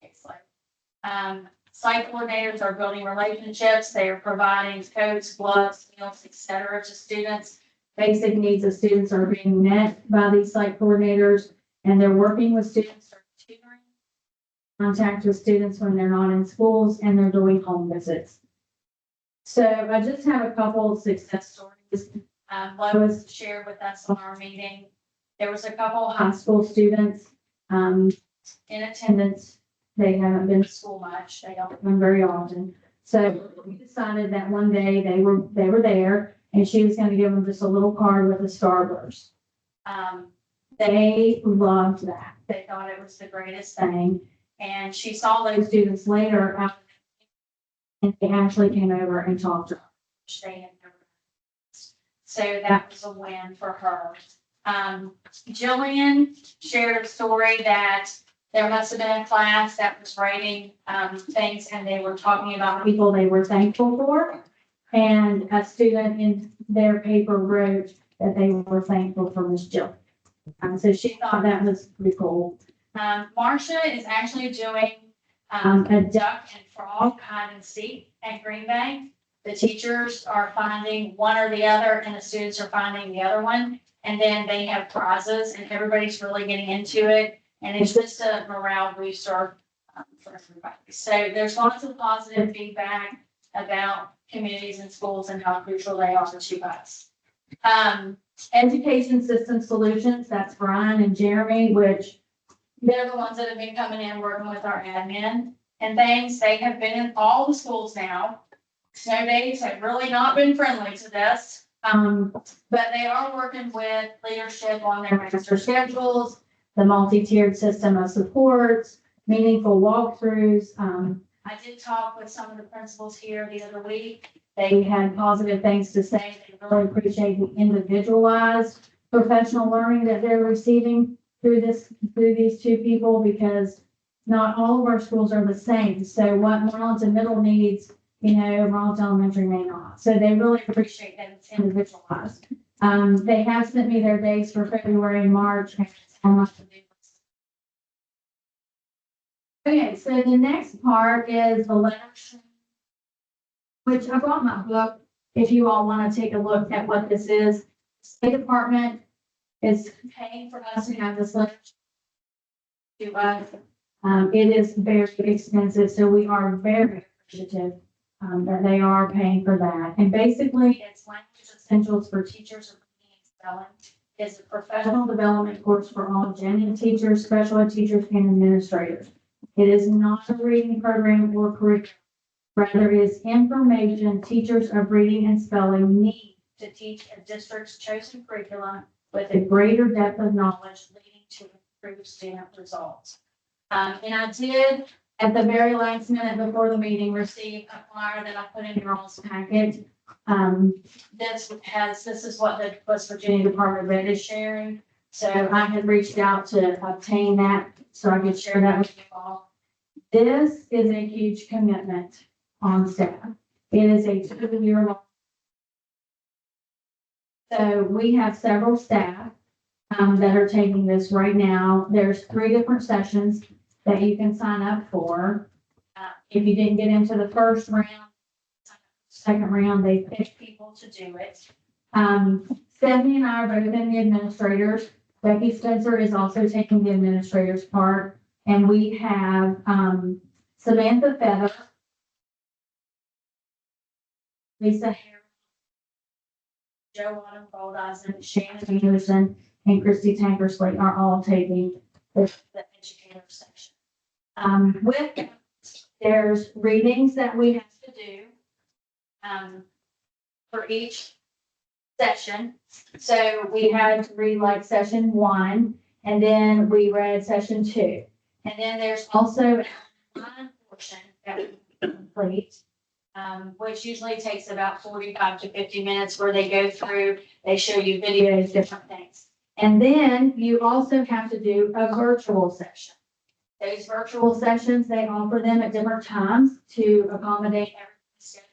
the caseload. Site coordinators are building relationships. They are providing coats, gloves, meals, etc. to students. Basic needs of students are being met by these site coordinators, and they're working with students for tutoring, contact with students when they're not in schools, and they're doing home visits. So I just have a couple of success stories. Lois shared with us on our meeting. There was a couple high school students, in attendance. They haven't been to school much. They don't come very often. So we decided that one day they were there and she was gonna give them just a little card with a starburst. They loved that. They thought it was the greatest thing. And she saw those students later and they actually came over and talked to her, which they had never done. So that was a win for her. Jillian shared a story that there must have been a class that was writing things and they were talking about people they were thankful for. And a student in their paper wrote that they were thankful for Miss Jill. So she thought that was pretty cool. Marcia is actually doing a duck and frog hide and seek at Green Bay. The teachers are finding one or the other and the students are finding the other one. And then they have prizes and everybody's really getting into it. And it's just a morale booster for everybody. So there's lots of positive feedback about communities and schools and how crucial they are to us. Education System Solutions, that's Brian and Jeremy, which they're the ones that have been coming in working with our admin and things. They have been in all the schools now. Snow days have really not been friendly to this. But they are working with leadership on their master schedules, the multi-tiered system of supports, meaningful walkthroughs. I did talk with some of the principals here the other week. They had positive things to say. They really appreciate the individualized professional learning that they're receiving through these two people, because not all of our schools are the same. So what Marlton Middle needs, Marlton Elementary may not. So they really appreciate that it's individualized. They have sent me their dates for February and March. Okay, so the next part is the letters, which I brought my book. If you all want to take a look at what this is, the State Department is paying for us to have this letter to us. It is very expensive, so we are very appreciative that they are paying for that. And basically, it's language essentials for teachers of reading and spelling. It's a professional development course for all gen teachers, special ed teachers, and administrators. It is not a reading program or curriculum. Rather, it is information teachers of reading and spelling need to teach a district's chosen curriculum with a greater depth of knowledge, leading to improved student results. And I did, at the very last minute before the meeting, receive a flyer that I put in your all's packet. This is what the West Virginia Department of Ed is sharing. So I had reached out to obtain that so I could share that with you all. This is a huge commitment on staff. It is a 2-year long. So we have several staff that are taking this right now. There's 3 different sessions that you can sign up for. If you didn't get into the first round, second round, they pick people to do it. Stephanie and I are both in the administrators. Becky Spencer is also taking the administrator's part. And we have Samantha Feather, Lisa Harris, Joe Autumn Goldeisen, Shannon Anderson, and Christy Tankersley are all taking the educator section. With there's readings that we have to do for each session. So we had to read like session 1, and then we read session 2. And then there's also a portion that we complete, which usually takes about 45 to 50 minutes, where they go through, they show you videos, different things. And then you also have to do a virtual session. Those virtual sessions, they offer them at different times to accommodate everyone's schedule.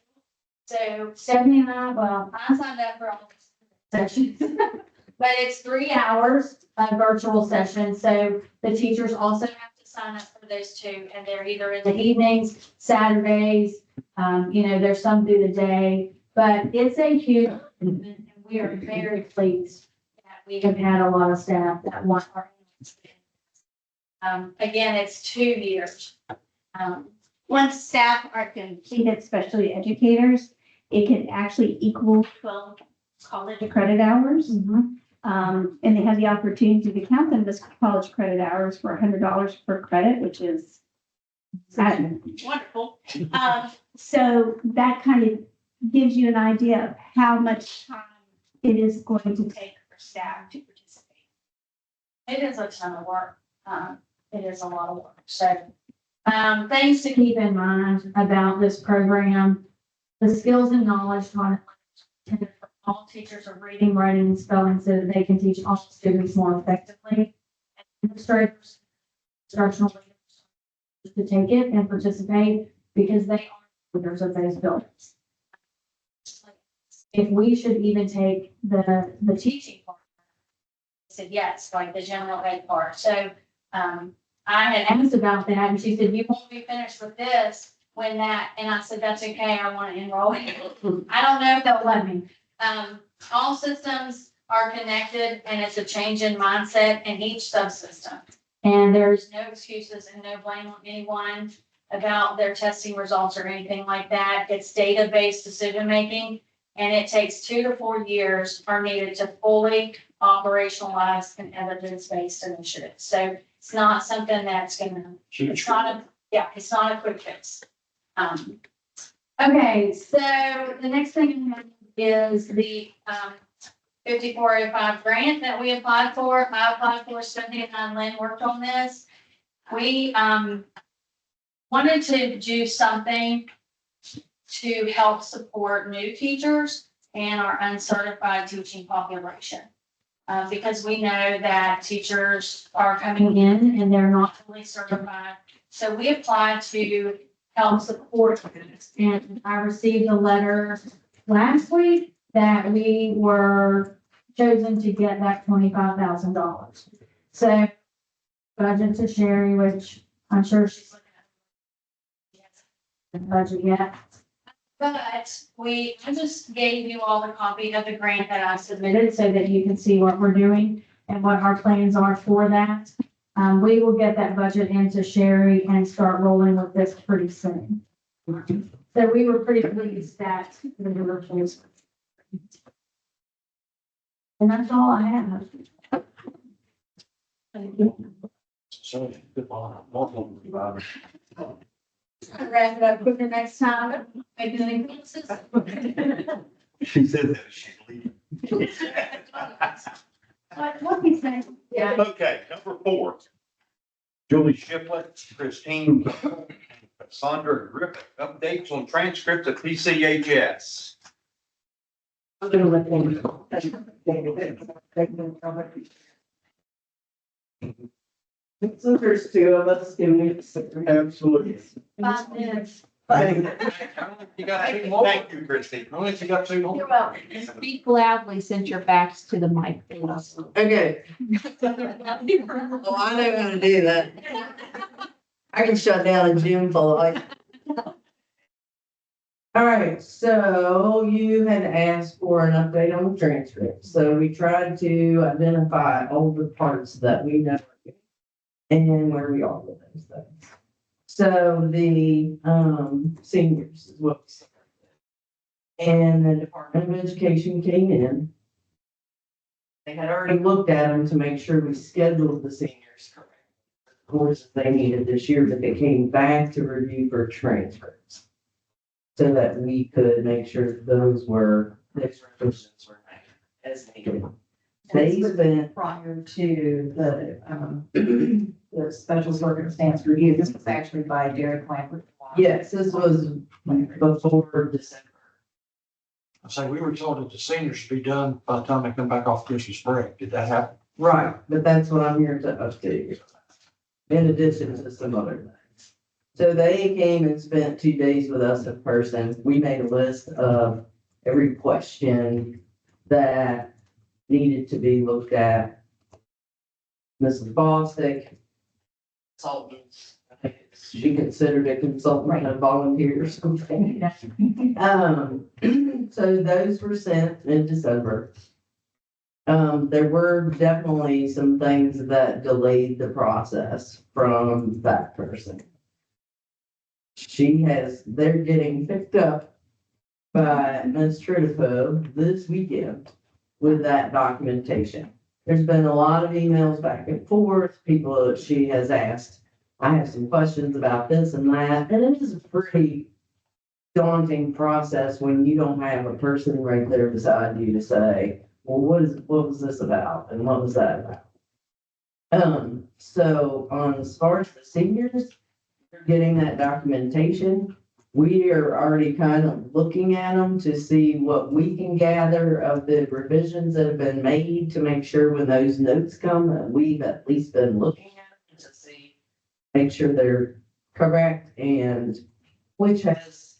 So Stephanie and I signed up for all these sessions, but it's 3 hours of virtual session. So the teachers also have to sign up for those too, and they're either in the evenings, Saturdays, there's some through the day, but it's a huge, and we are very pleased that we have had a lot of staff that want our. Again, it's 2 years. Once staff are completed, especially educators, it can actually equal 12 college credit hours. And they have the opportunity to count them as college credit hours for $100 per credit, which is Wonderful. so that kind of gives you an idea of how much time it is going to take for staff to participate. It is a ton of work. It is a lot of work. So, things to keep in mind about this program, the skills and knowledge taught intended for all teachers of reading, writing, and spelling so that they can teach all students more effectively. Administrators, instructional leaders to take it and participate because they are leaders of those buildings. If we should even take the teaching part, I said yes, like the general ed part. So, I had asked about that and she said, you won't be finished with this when that, and I said, that's okay, I want to enroll in it. I don't know if they'll let me. All systems are connected and it's a change in mindset in each subsystem. And there's no excuses and no blame on anyone about their testing results or anything like that. It's data-based decision-making and it takes 2 to 4 years are needed to fully operationalize an evidence-based initiative. So it's not something that's it's not a quick fix. Okay, so the next thing is the 5405 grant that we applied for. I applied for, Stephanie and Lynn worked on this. We wanted to do something to help support new teachers and our uncertified teaching population. Because we know that teachers are coming in and they're not fully certified. So we applied to help support this. And I received a letter last week that we were chosen to get that $25,000. So budget to Sherry, which I'm sure she's looking at the budget yet. But I just gave you all the copy of the grant that I submitted so that you can see what we're doing and what our plans are for that. We will get that budget into Sherry and start rolling with this pretty soon. So we were pretty pleased that we were pleased. And that's all I have. Thank you. So, good one. Wrap it up for the next time. Make any fixes. She said that she's leaving. What he said? Yeah. Okay, number 4. Julie Shiplett, Christine, Sandra Griffith, updates on transcripts at PCHS. I'm gonna let them. So there's 2 of us doing it. Absolutely. 5 minutes. You got 2 more? Thank you, Christine. Only if you got 2 more. You're welcome. Speak loudly since your back's to the mic, please. Okay, well, I know how to do that. I can shut down a gym full of light. All right, so you had asked for an update on the transcript. So we tried to identify all the parts that we know and where we are with those things. So the seniors is what we said. And the Department of Education came in. They had already looked at them to make sure we scheduled the seniors correct. Of course, they needed this year, but they came back to review for transcripts. So that we could make sure those revisions were made as needed. They spent Prior to the special circumstance review, this was actually by Derek Lambert. yes, this was before December. So we were told that the seniors should be done by the time they come back off Christmas break. Did that happen? Right, but that's what I'm here to update you. In addition to some other things. So they came and spent 2 days with us in person. We made a list of every question that needed to be looked at. Mrs. Bostic, consultants, I think she considered a consultant a volunteer or something. So those were sent in December. There were definitely some things that delayed the process from that person. They're getting picked up by Ms. Trinifo this weekend. with that documentation. There's been a lot of emails back and forth, people that she has asked, I have some questions about this and that, and it is a pretty daunting process when you don't have a person right there beside you to say, well, what was this about and what was that about? So as far as the seniors, they're getting that documentation. We are already kind of looking at them to see what we can gather of the revisions that have been made to make sure when those notes come, that we've at least been looking at them to see, make sure they're correct, and which has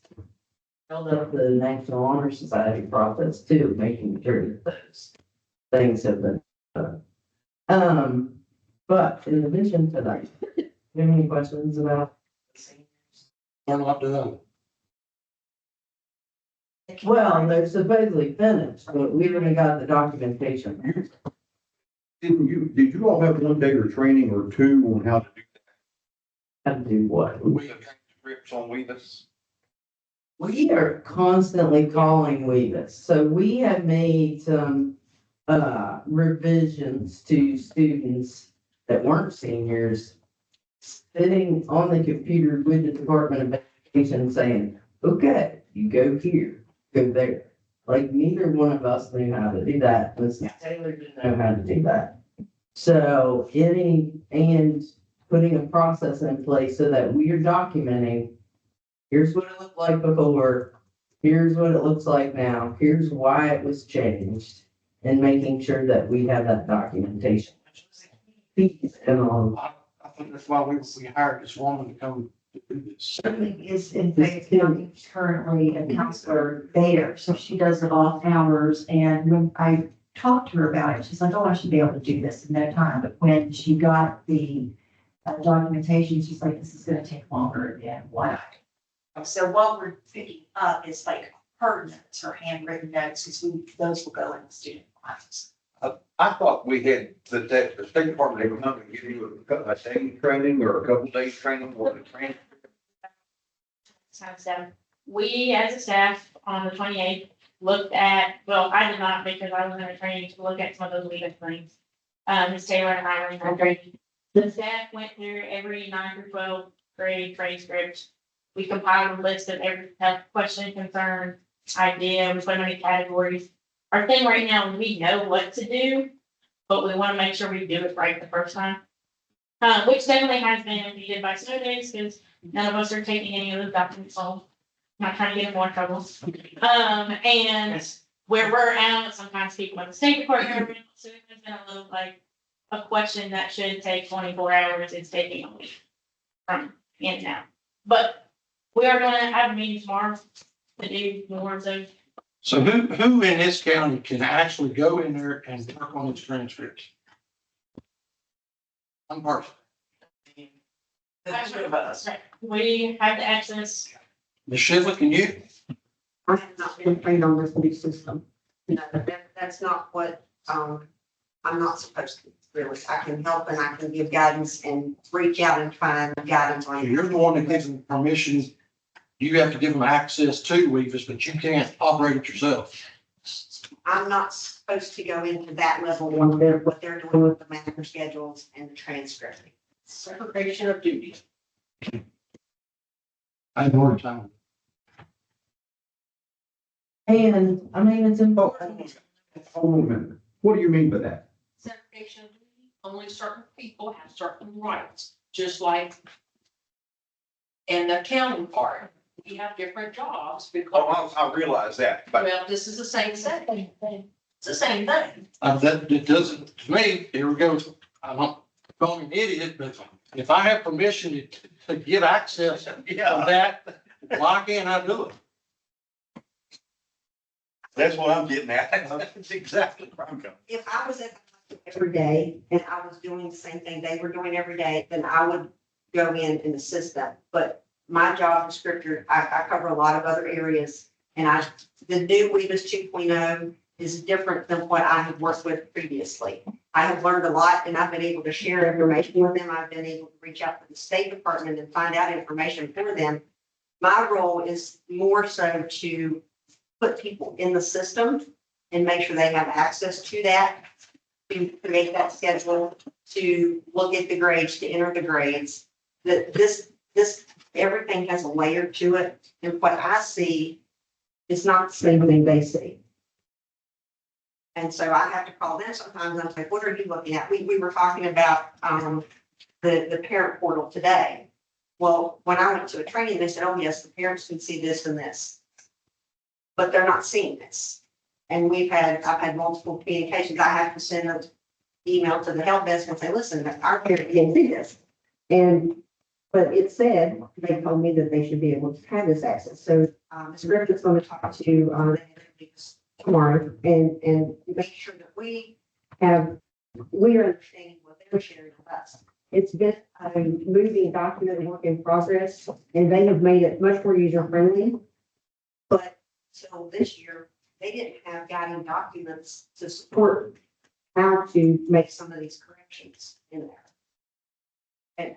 held up the National Honor Society process too, making sure that those things have been done. But in addition to that, do you have any questions about the seniors? We're not done. Well, they're supposedly finished, but we haven't got the documentation. Did you all have one day or training or two on how to do How to do what? we trips on Weavis? We are constantly calling Weavis, so we have made some revisions to students that weren't seniors, sitting on the computer with the Department of Education saying, okay, you go here, go there. Like, neither one of us knew how to do that. Mrs. Taylor didn't know how to do that. So and putting a process in place so that we are documenting, here's what it looked like before, here's what it looks like now, here's why it was changed, and making sure that we have that documentation. And I think that's why we hired this woman to come do this. Shirley is in Fayette County currently a counselor there, so she does it off hours. And when I talked to her about it, she's like, oh, I should be able to do this in no time. But when she got the documentation, she's like, this is gonna take longer than what I. So what we're picking up is like her notes, her handwritten notes, because those will go in the student classes. I thought we had, the State Department, they were not going to give you a day training or a couple days training for the training. So we, as a staff, on the 28th, looked at, well, I did not because I was in a training to look at some of those legal things. Ms. Taylor and I were in that training. The staff went through every 9 through 12 grade transcript. We compiled a list of every question, concern, idea, we put them in categories. Our thing right now is we know what to do, but we want to make sure we do it right the first time. Which definitely has been impeded by snow days, because none of us are taking any of those documents home. Not trying to get in more trouble. And where we're out, sometimes people at the State Department, so it has been a little like a question that should take 24 hours, it's taking a week from in and out. But we are gonna have a meeting tomorrow to do more of those. So who in this county can actually go in there and work on these transcripts? One person. The two of us. We have the access. Ms. Shively, can you? I have not been trained on this new system. You know, that's not what, I'm not supposed to, really. I can help and I can give guidance and reach out and find guidance on it. You're the one that gives them permission. You have to give them access to Weavis, but you can't operate it yourself. I'm not supposed to go into that level on what they're doing with the master schedules and the transcripting. Segregation of duties. I have more time. And, I mean, it's important. Hold on a minute. What do you mean by that? Segregation of duty, only certain people have certain rights, just like in the accounting part, we have different jobs Oh, because, I realize that, but well, this is the same thing. It's the same thing. That, it doesn't, to me, here we go. I'm not calling an idiot, but if I have permission to get access to that, why can't I do it? that's what I'm getting at. That's exactly where I'm going. If I was at every day and I was doing the same thing they were doing every day, then I would go in and assist them. But my job descriptor, I cover a lot of other areas, and the new Weavis 2.0 is different than what I have worked with previously. I have learned a lot and I've been able to share information with them. I've been able to reach out to the State Department and find out information for them. My role is more so to put people in the system and make sure they have access to that, to create that schedule, to look at the grades, to enter the grades. That this, everything has a layer to it, and what I see is not the same thing they see. And so I have to call them sometimes, and I'm like, what are you looking at? We were talking about, the parent portal today. Well, when I went to a training, they said, oh, yes, the parents can see this and this. But they're not seeing this. And I've had multiple communications. I have to send an email to the help desk and say, listen, our parent can't see this. But it said, they told me that they should be able to have this access. So, Ms. Griffin's going to talk to, tomorrow and make sure that we are understanding what they're sharing with us. It's been a moving document, work in progress, and they have made it much more user friendly. But so this year, they didn't have guiding documents to support how to make some of these corrections in there. And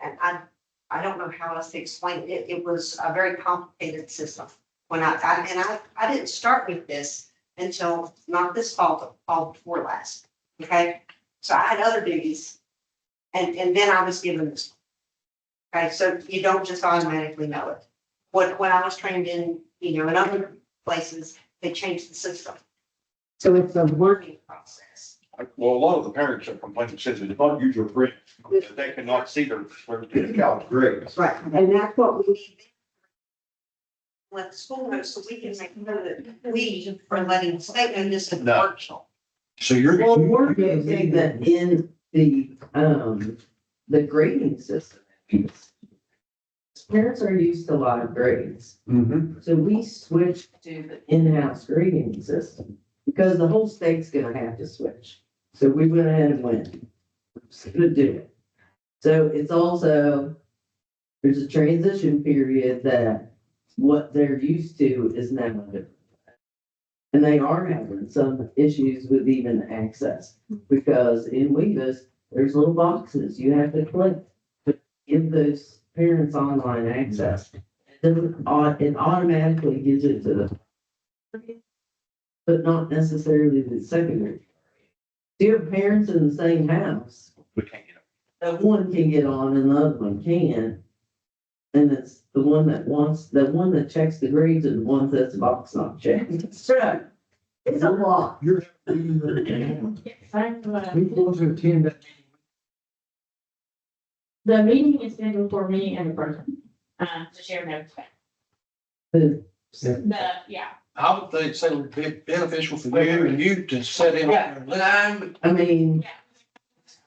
I don't know how else to explain it. It was a very complicated system. When I didn't start with this until not this fall, but fall before last. Okay, so I had other duties, and then I was given this. Okay, so you don't just automatically know it. When I was trained in, in other places, they changed the system. So it's a learning process. Well, a lot of the parents are complaining, says it's not user friendly, that they cannot see their child's grades. Right, and that's what we need. Let the school know so we can make sure that we are letting the state know this is No. virtual. So you're. Well, we're using that in the grading system. Parents are used to live grades. Mm-hmm. So we switched to the in-house grading system because the whole state's gonna have to switch. So we went ahead and went, we're just gonna do it. So it's also, there's a transition period that what they're used to is now different. And they are having some issues with even access because in Weavis, there's little boxes you have to click to give those parents online access. It automatically gives it to them, but not necessarily the secondary. So you have parents in the same house, We can't get that one can get on and the other one can't. And it's the one that checks the grades and the one that's the box not checked. It's right. It's a lot. You're. We I'm, going to attend that. The meeting is scheduled for me and the person, to share notes. Yeah. I would think so it would be beneficial for you and you to set in. Yeah, but I mean,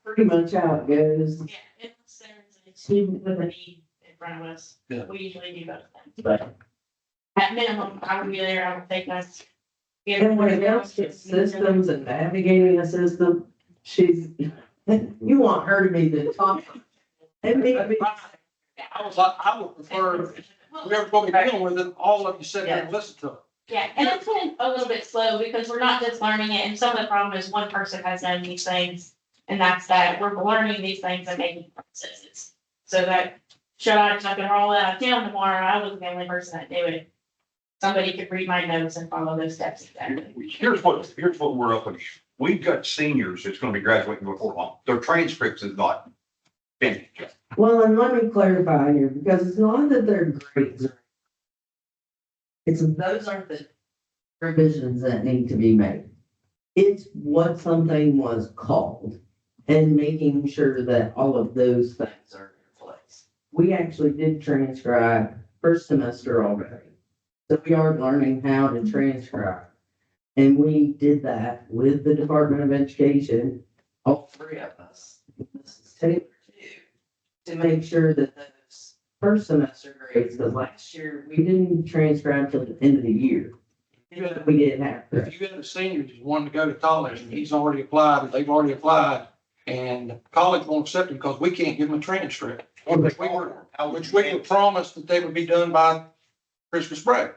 pretty much how it goes. Yeah, if there's a student with a need in front of us, Yeah. we usually do those things, but at minimum, I would be there, I would take us. And when it comes to systems and navigating a system, you want her to be the top. And maybe, I was like, I would prefer, whoever's going to be dealing with it, all of you sit there and listen to them. Yeah, and it's been a little bit slow because we're not just learning it, and some of the problem is one person has known these things. And that's that, we're learning these things and making processes, so that, should I have to roll out of town tomorrow, I wasn't the only person that knew it. Somebody could read my notes and follow those steps exactly. Here's what we're up against. We've got seniors that's gonna be graduating before long. Their transcripts is not finished yet. well, and let me clarify here, because it's not that they're grades. Those aren't the revisions that need to be made. It's what something was called and making sure that all of those things are in place. We actually did transcribe first semester already. So we are learning how to transcribe. And we did that with the Department of Education, all three of us. Mrs. Taylor too, to make sure that those first semester grades, because last year we didn't transcribe till the end of the year. We didn't have. If you got a senior who's wanting to go to college and he's already applied, they've already applied, and college won't accept him because we can't give him a transcript. Which we were promised that they would be done by Christmas break.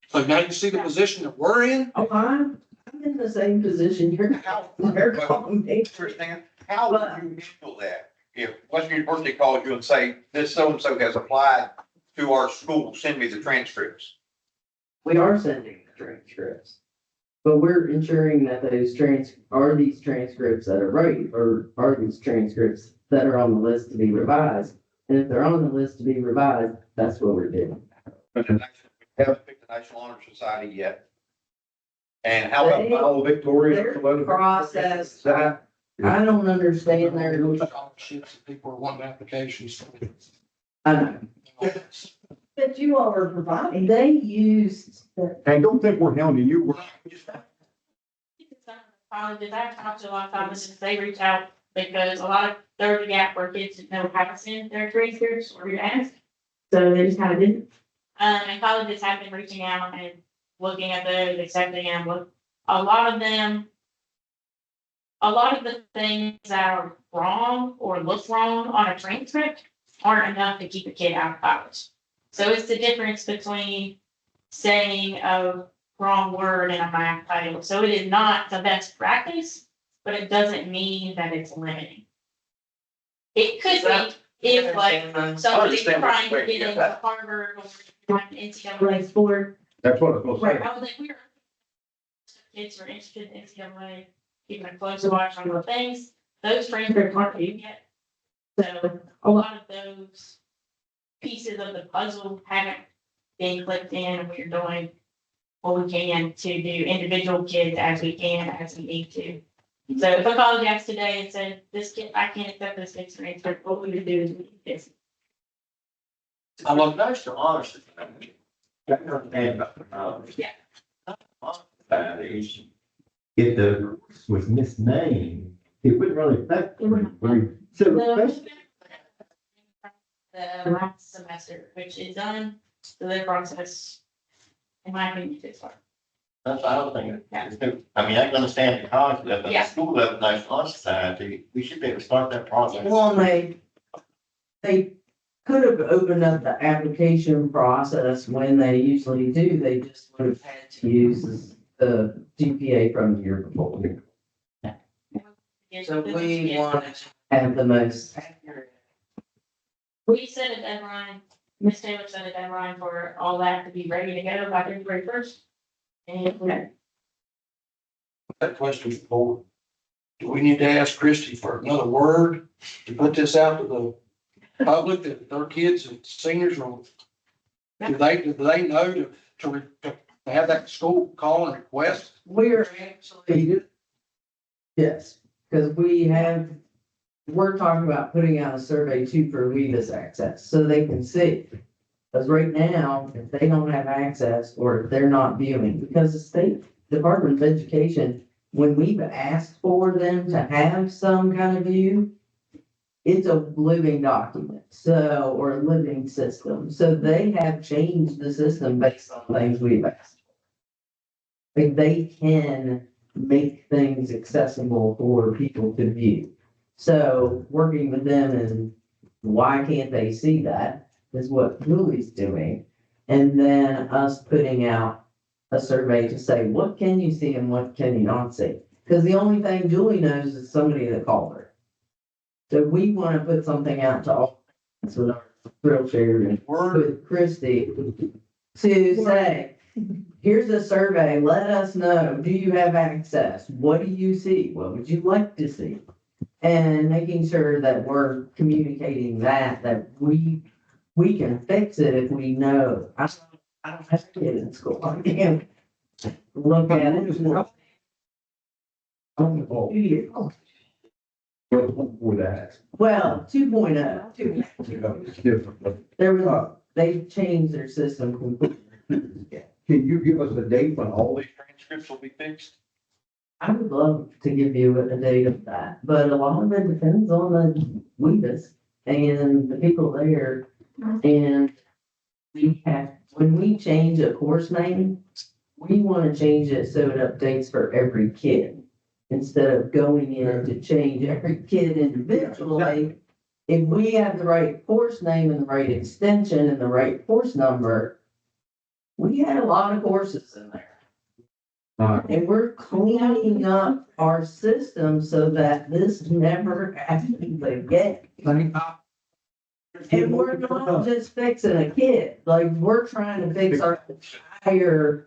So now you see the position that we're in. Oh, I'm in the same position you're calling me. Understand? How would you handle that? If Western University calls you and say, this so-and-so has applied to our school, send me the transcripts. We are sending the transcripts. But we're ensuring that are these transcripts that are right, or are these transcripts that are on the list to be revised? And if they're on the list to be revised, that's what we're doing. But we haven't picked the National Honor Society yet. And how about Battle of Victoria? Their process, I don't understand their, Scholarships that people are wanting applications. I know, But you all are providing. they used, And don't think we're hounding you, we're Colleges, I've talked to a lot of colleges, they reach out because a lot of there's a gap where kids didn't know how to send their transcripts or to ask. So they just kind of didn't. And colleges have been reaching out and looking at those, accepting them, look, a lot of them. A lot of the things that are wrong or look wrong on a transcript aren't enough to keep a kid out of college. So it's the difference between saying a wrong word in a math title. So it is not the best practice, but it doesn't mean that it's limiting. It could be if like somebody's trying to get into Harvard or NCAA sport. That's what I was gonna Right, I was like, we're kids are interested in NCAA, keeping a close watch on the things, those transcripts aren't due yet. So a lot of those pieces of the puzzle haven't been clicked in, and we're doing what we can to do individual kids as we can, as we need to. So if a college asked today and said, this kid, I can't accept this kid's transcript, what we would do is we do this. I love National Honor Society. And, Yeah. that is, if the course was misnamed, it wouldn't really affect. So, especially The last semester, which is done, so their process, in my opinion, takes far. that's what I was thinking. I mean, I can understand the concept, but the Yeah. school level National Honor Society, we should be able to start that process. well, they could have opened up the application process when they usually do, they just would have had to use the GPA from the year before. So we want to have the most accurate. We set a deadline, Ms. Taylor set a deadline for all that to be ready to go by February first. And we're That question before. Do we need to ask Christie for another word to put this out to the public that their kids and seniors will? Do they know to have that school call and request? We're actually, yes, because we're talking about putting out a survey too for Weavis access, so they can see. Because right now, if they don't have access or if they're not viewing, because the State Department of Education, when we've asked for them to have some kind of view, it's a living document, so, or a living system, so they have changed the system based on things we've asked. Like, they can make things accessible for people to view. So working with them and why can't they see that is what Julie's doing. And then us putting out a survey to say, what can you see and what can you not see? Because the only thing Julie knows is somebody that called her. So we want to put something out to all, with our thrill share and with Christie to say, here's a survey, let us know, do you have access? What do you see? What would you like to see? And making sure that we're communicating that we can fix it if we know. I don't have a kid in school, I can't look at it. for that. Well, 2.0. There was, they changed their system completely. Can you give us a date when all these transcripts will be fixed? I would love to give you a date of that, but a lot of it depends on the Weavis and the people there. And we have, when we change a course name, we want to change it so it updates for every kid. Instead of going in to change every kid individually, if we have the right course name and the right extension and the right course number, we had a lot of courses in there. And we're cleaning up our system so that this never happens again. And we're not just fixing a kid, like, we're trying to fix our entire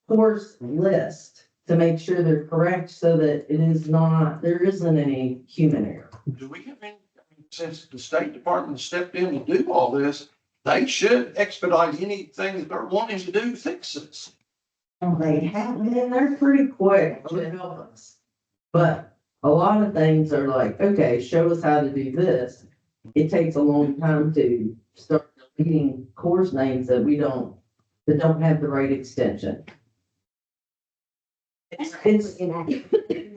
course list to make sure they're correct so that it is not, there isn't any human error. Do we have any, since the State Department stepped in to do all this, they should expedite anything that they're wanting to do to fix this. They have, and they're pretty quick to help us. But a lot of things are like, okay, show us how to do this. It takes a long time to start deleting course names that don't have the right extension. It's,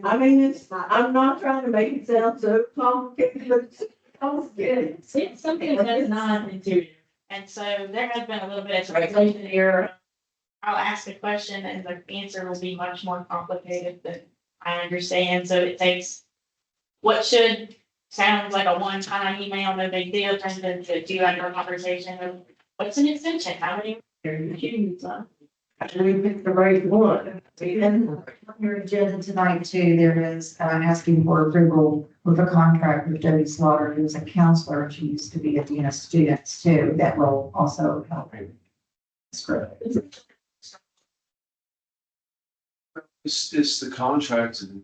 I mean, I'm not trying to make it sound so complicated, but it's complicated. It's something that's not intuitive. And so there has been a little bit of translation error. I'll ask a question and the answer will be much more complicated than I understand. So it takes what should sound like a one-time email, no big deal, turns into a 2 hour conversation of what's an extension? How many are you choose? And we picked the right one. And on your agenda tonight too, there is asking for approval with a contract with Jody Slaughter, who's a counselor. She used to be a dean of students too. That will also help. That's great. It's the contract, and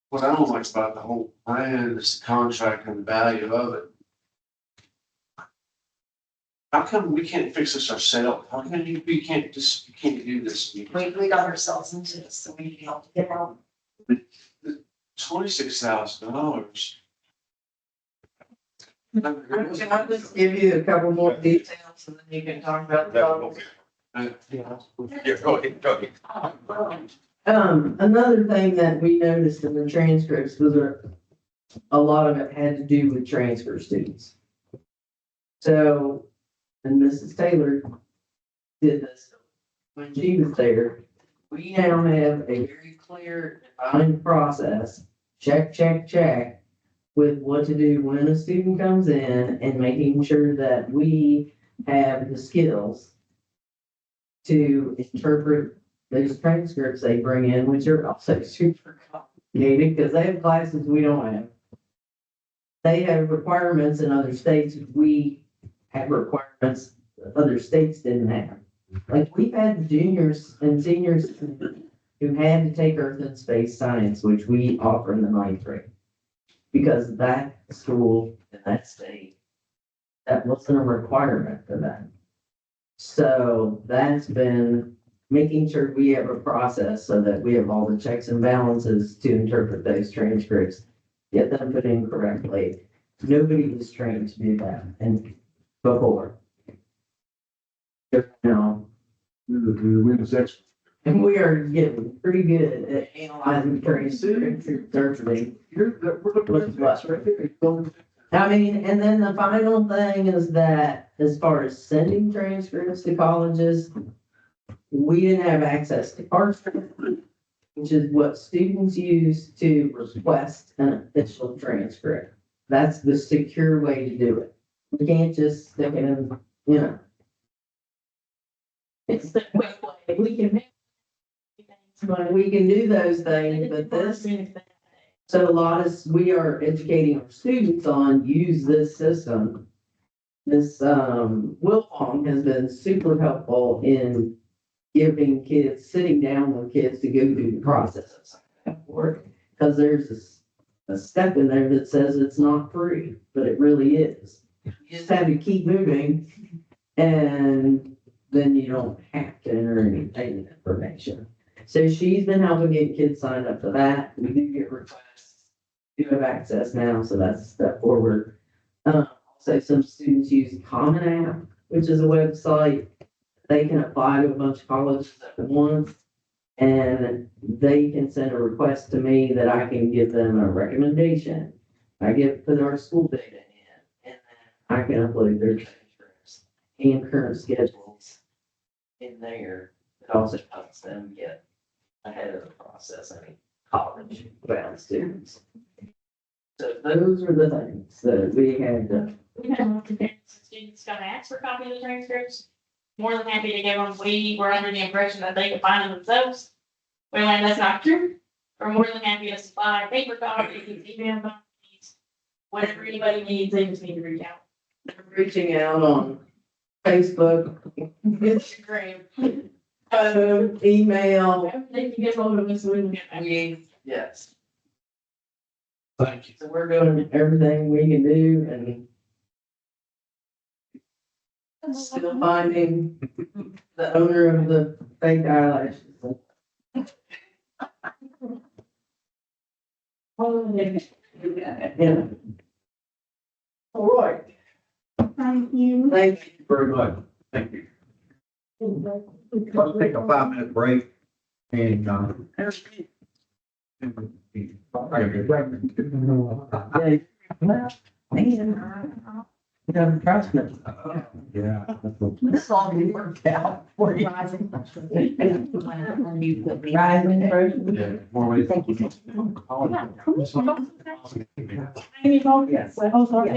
what I don't like about the whole plan is the contract and the value of it. How come we can't fix this ourselves? How come we can't do this? We got ourselves into this, so we need help to get out. $26,000. Can I just give you a couple more details and then you can talk about the. Yeah, go ahead. Another thing that we noticed in the transcripts was a lot of it had to do with transfer students. So, and Mrs. Taylor did this when she was there. We now have a very clear defined process, check, with what to do when a student comes in and making sure that we have the skills to interpret those transcripts they bring in, which are also super complicated because they have classes we don't have. They have requirements in other states. We have requirements that other states didn't have. Like we've had juniors and seniors who had to take Earth and Space Science, which we offer in the 9th grade. Because that school in that state, that wasn't a requirement for them. So that's been making sure we have a process so that we have all the checks and balances to interpret those transcripts, get them put in correctly. Nobody was trained to do that and before. Now, and we are getting pretty good at analyzing transcripts interpreting. I mean, and then the final thing is that as far as sending transcripts to colleges, we didn't have access to Parsec, which is what students use to request an official transcript. That's the secure way to do it. We can't just stick it in, you know. It's the quick way. We can make. But we can do those things, but this, so we are educating our students on use this system. This, Wilfong has been super helpful in giving kids, sitting down with kids to go through the process of work. Because there's a step in there that says it's not free, but it really is. You just have to keep moving and then you don't have to enter any payment information. So she's been helping get kids signed up for that. We do get requests. We have access now, so that's a step forward. Also, some students use Common App, which is a website. They can apply to a bunch of colleges at once, and they can send a request to me that I can give them a recommendation. I put our school data in, and then I can upload their transcripts and current schedules in there. It also helps them get ahead of the process, I mean, college bound students. So those are the things that we had to. We've had lots of parents and students come ask for a copy of the transcripts. More than happy to give them. We were under the impression that they could find them themselves. We learned that's not true. We're more than happy to supply paper copies, email copies, whatever anybody needs, they just need to reach out. Reaching out on Facebook, Instagram. Email. Everything you get hold of us, we can get back. Yes. Thank you. So we're doing everything we can do and still finding the owner of the fake eyelashes. Yeah. All right. Thank you. Thank you. Very much. Thank you. Let's take a 5-minute break and, Yeah. You know, trust me. Yeah. This all be worked out for you. Rising. Rising person. Yeah, more ways. Thank you. Yes. Oh, sorry.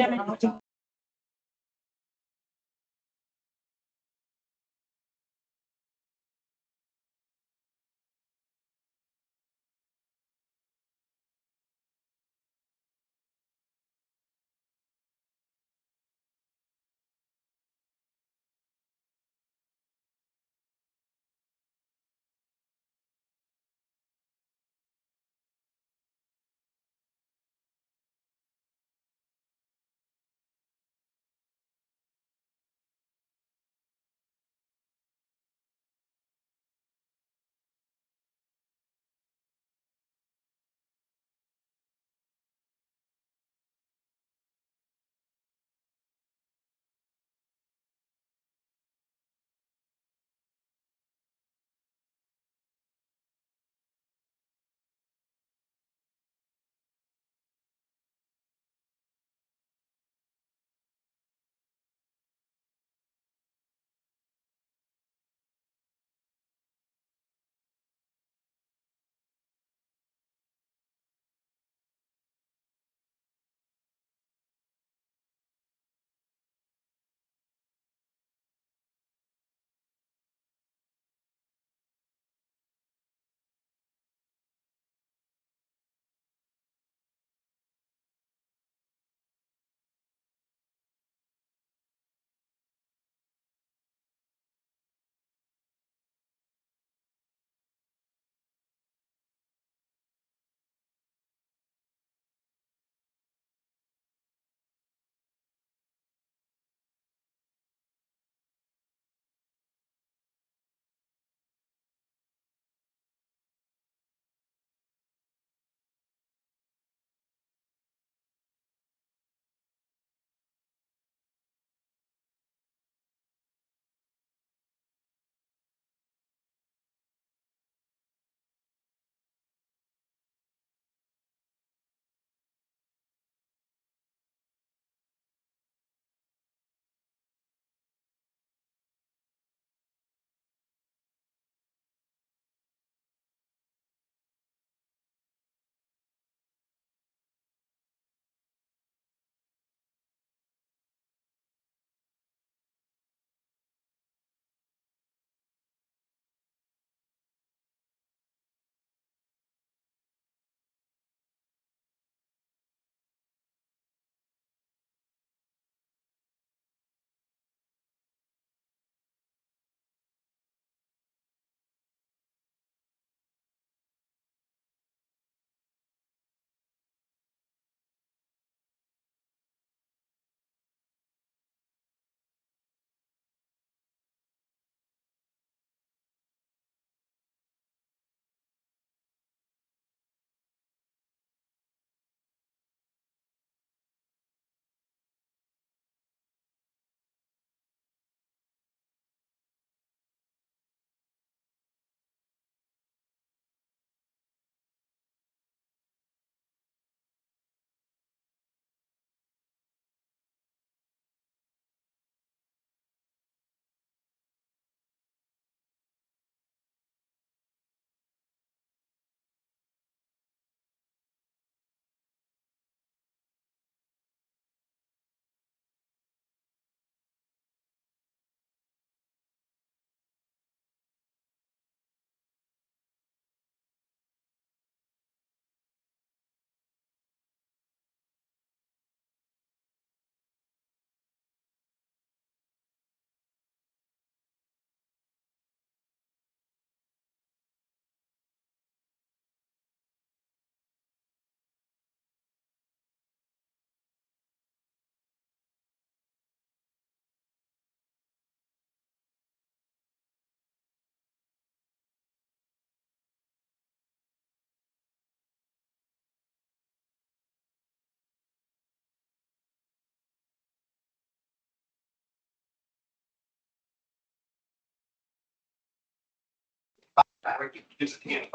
Just a hand,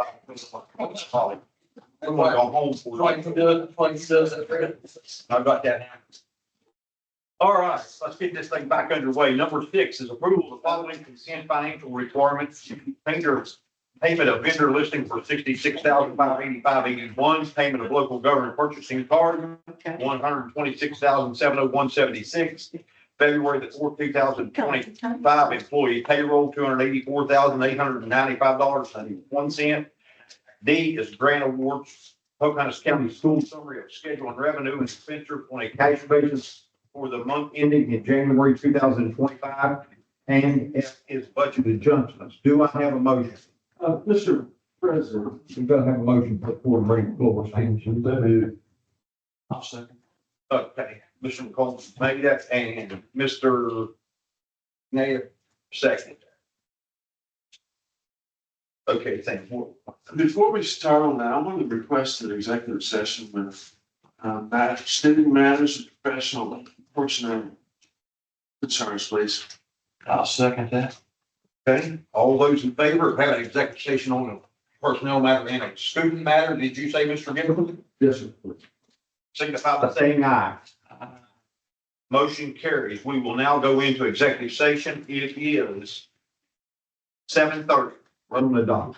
Holly. I'm gonna go home for I got that now. All right, let's get this thing back underway. Number 6 is approval of the following consent financial requirements. Payment of vendor listing for $66,585.81. Payment of local government purchasing card, $126,701.76. February the 4th, 2025 employee payroll, $284,895.91. D is grant awards, Pocahontas County School Summary of Schedule and Revenue and Expenditure on a cash basis for the month ending in January 2025. And F is budget adjustments. Do I have a motion? Mr. President. We gotta have a motion for bring forward. I'll second. Okay, Mr. McCollum made that and Mr. Nair second. Okay, thank you. Before we start on that, I want to request an executive session with extended matters of professional personnel concerns, please. I'll second that. Okay, all those in favor of having an executive session on a personnel matter and a student matter, did you say, Mr. Gibbons? Yes, sir. Signify by saying aye. Motion carries. We will now go into executive session. It is 7:30. Run the dot.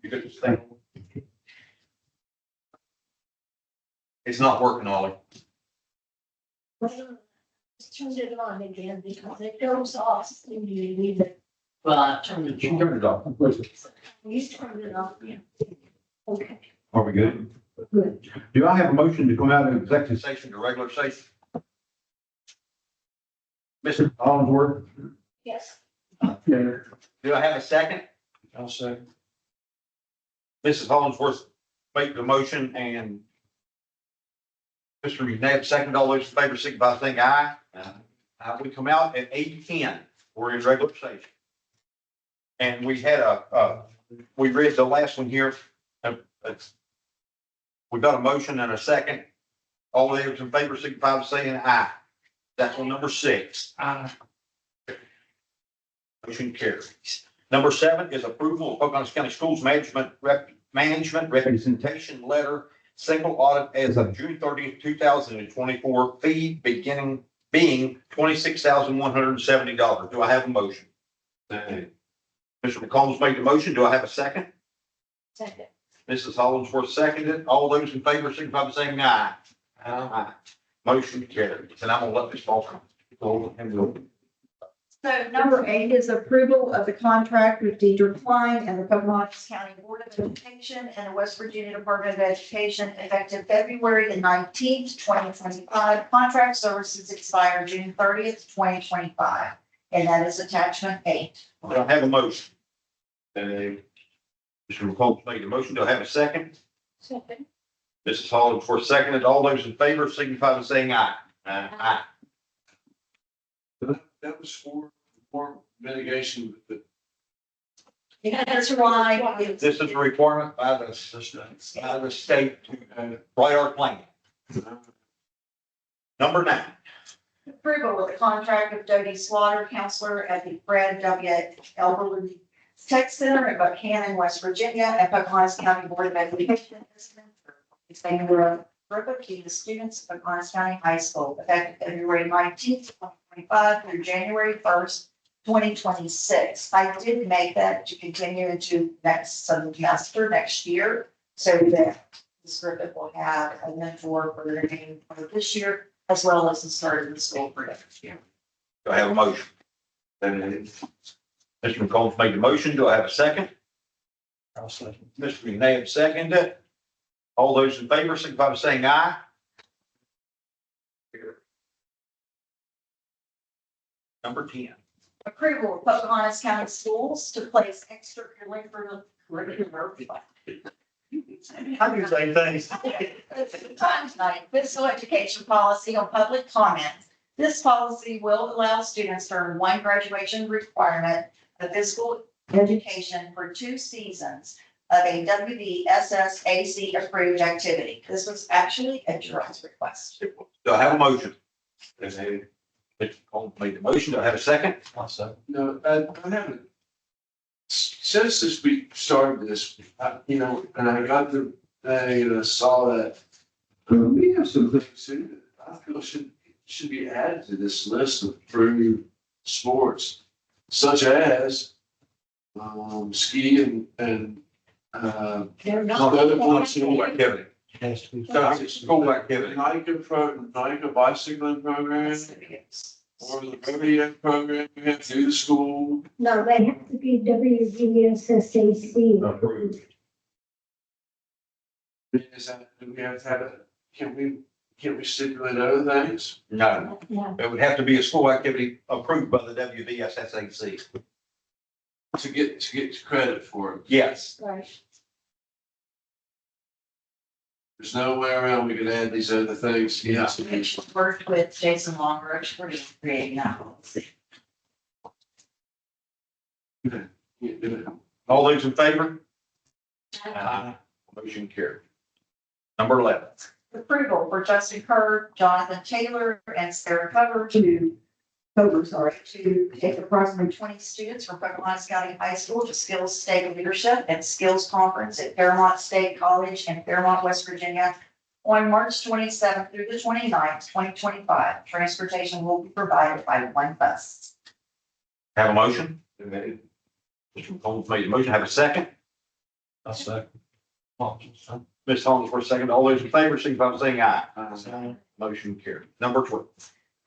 You got this thing? It's not working, Ollie. Well, just turned it on again because it goes off when you leave it. Well, I turned it. You turned it off. You turned it off, yeah. Okay, Are we good? good. Do I have a motion to come out of executive session to regular session? Mr. Hollingsworth, Yes. do I have a second? I'll say. Mrs. Hollingsworth made the motion and Mr. McNabb second. All those in favor, signify by saying aye. We come out at 8:10. We're in regular session. And we had we read the last one here. We got a motion and a second. All those in favor, signify by saying aye. That's on number 6. Motion carries. Number 7 is approval of Pocahontas County Schools Management Representation Letter, single audit as of June 30th, 2024, fee being $26,170. Do I have a motion? Mr. McCombs made the motion. Do I have a second? Second. Mrs. Hollingsworth seconded. All those in favor, signify by saying aye. Aye. Motion carries. And I'm gonna let this ball come. Go and go. So number 8 is approval of the contract with Deidre Klein and the Pocahontas County Board of Education and the West Virginia Department of Education effective February the 19th, 2025. Contract services expire June 30th, 2025. And that is attachment 8. Do I have a motion? Mr. McCombs made the motion. Do I have a second? Second. Mrs. Hollingsworth seconded. All those in favor signify by saying aye. Aye. That was for mitigation, but Yeah, that's right. This is a requirement by the state to write our plan. Number 9. Approval of the contract with Dodie Slaughter, counselor at the Fred W. Elberly Tech Center in Buchanan, West Virginia, and Pocahontas County Board of Education. Extending the key to the students of Pocahontas County High School, effective February 19th, 2025 through January 1st, 2026. I did make that to continue into next semester, next year, so that this group will have a mentor for the remaining part of this year, as well as the start of the school for next year. Do I have a motion? Mr. McCombs made the motion. Do I have a second? I'll second. Mr. McNabb seconded. All those in favor signify by saying aye. Number 10. Approval of Pocahontas County Schools to place extracurricular. I do the same things. Time tonight, physical education policy on public comment. This policy will allow students to earn one graduation requirement of physical education for 2 seasons of a WVSSAC approved activity. This was actually a direct request. Do I have a motion? Mr. McCombs made the motion. Do I have a second? I'll second. No, I haven't. Since we started this, and I got the thing and I saw that, we have some things too that I feel should be added to this list of approved sports, such as ski and They're School activity. Has to be. School activity. Nike bicycling program, or the rodeo program we have through the school. No, they have to be WVSSAC. Approved. Is that, do we have to have it? Can we stipulate other things? No, Yeah. it would have to be a school activity approved by the WVSSAC. To get credit for it. Yes. Right. There's no way around we could add these other things. Yeah. Worked with Jason Longroach for creating that policy. All those in favor? Motion carried. Number 11. Approval for Justin Kerr, Jonathan Taylor, and Sarah Cover to take approximately 20 students from Pocahontas County High School to Skills State Leadership and Skills Conference at Fairmont State College in Fairmont, West Virginia on March 27th through the 29th, 2025. Transportation will be provided by one bus. Have a motion? Mr. McCombs made the motion. Have a second? I'll second. Ms. Holmes, second. All those in favor, signify by saying aye. Motion carried. Number 12.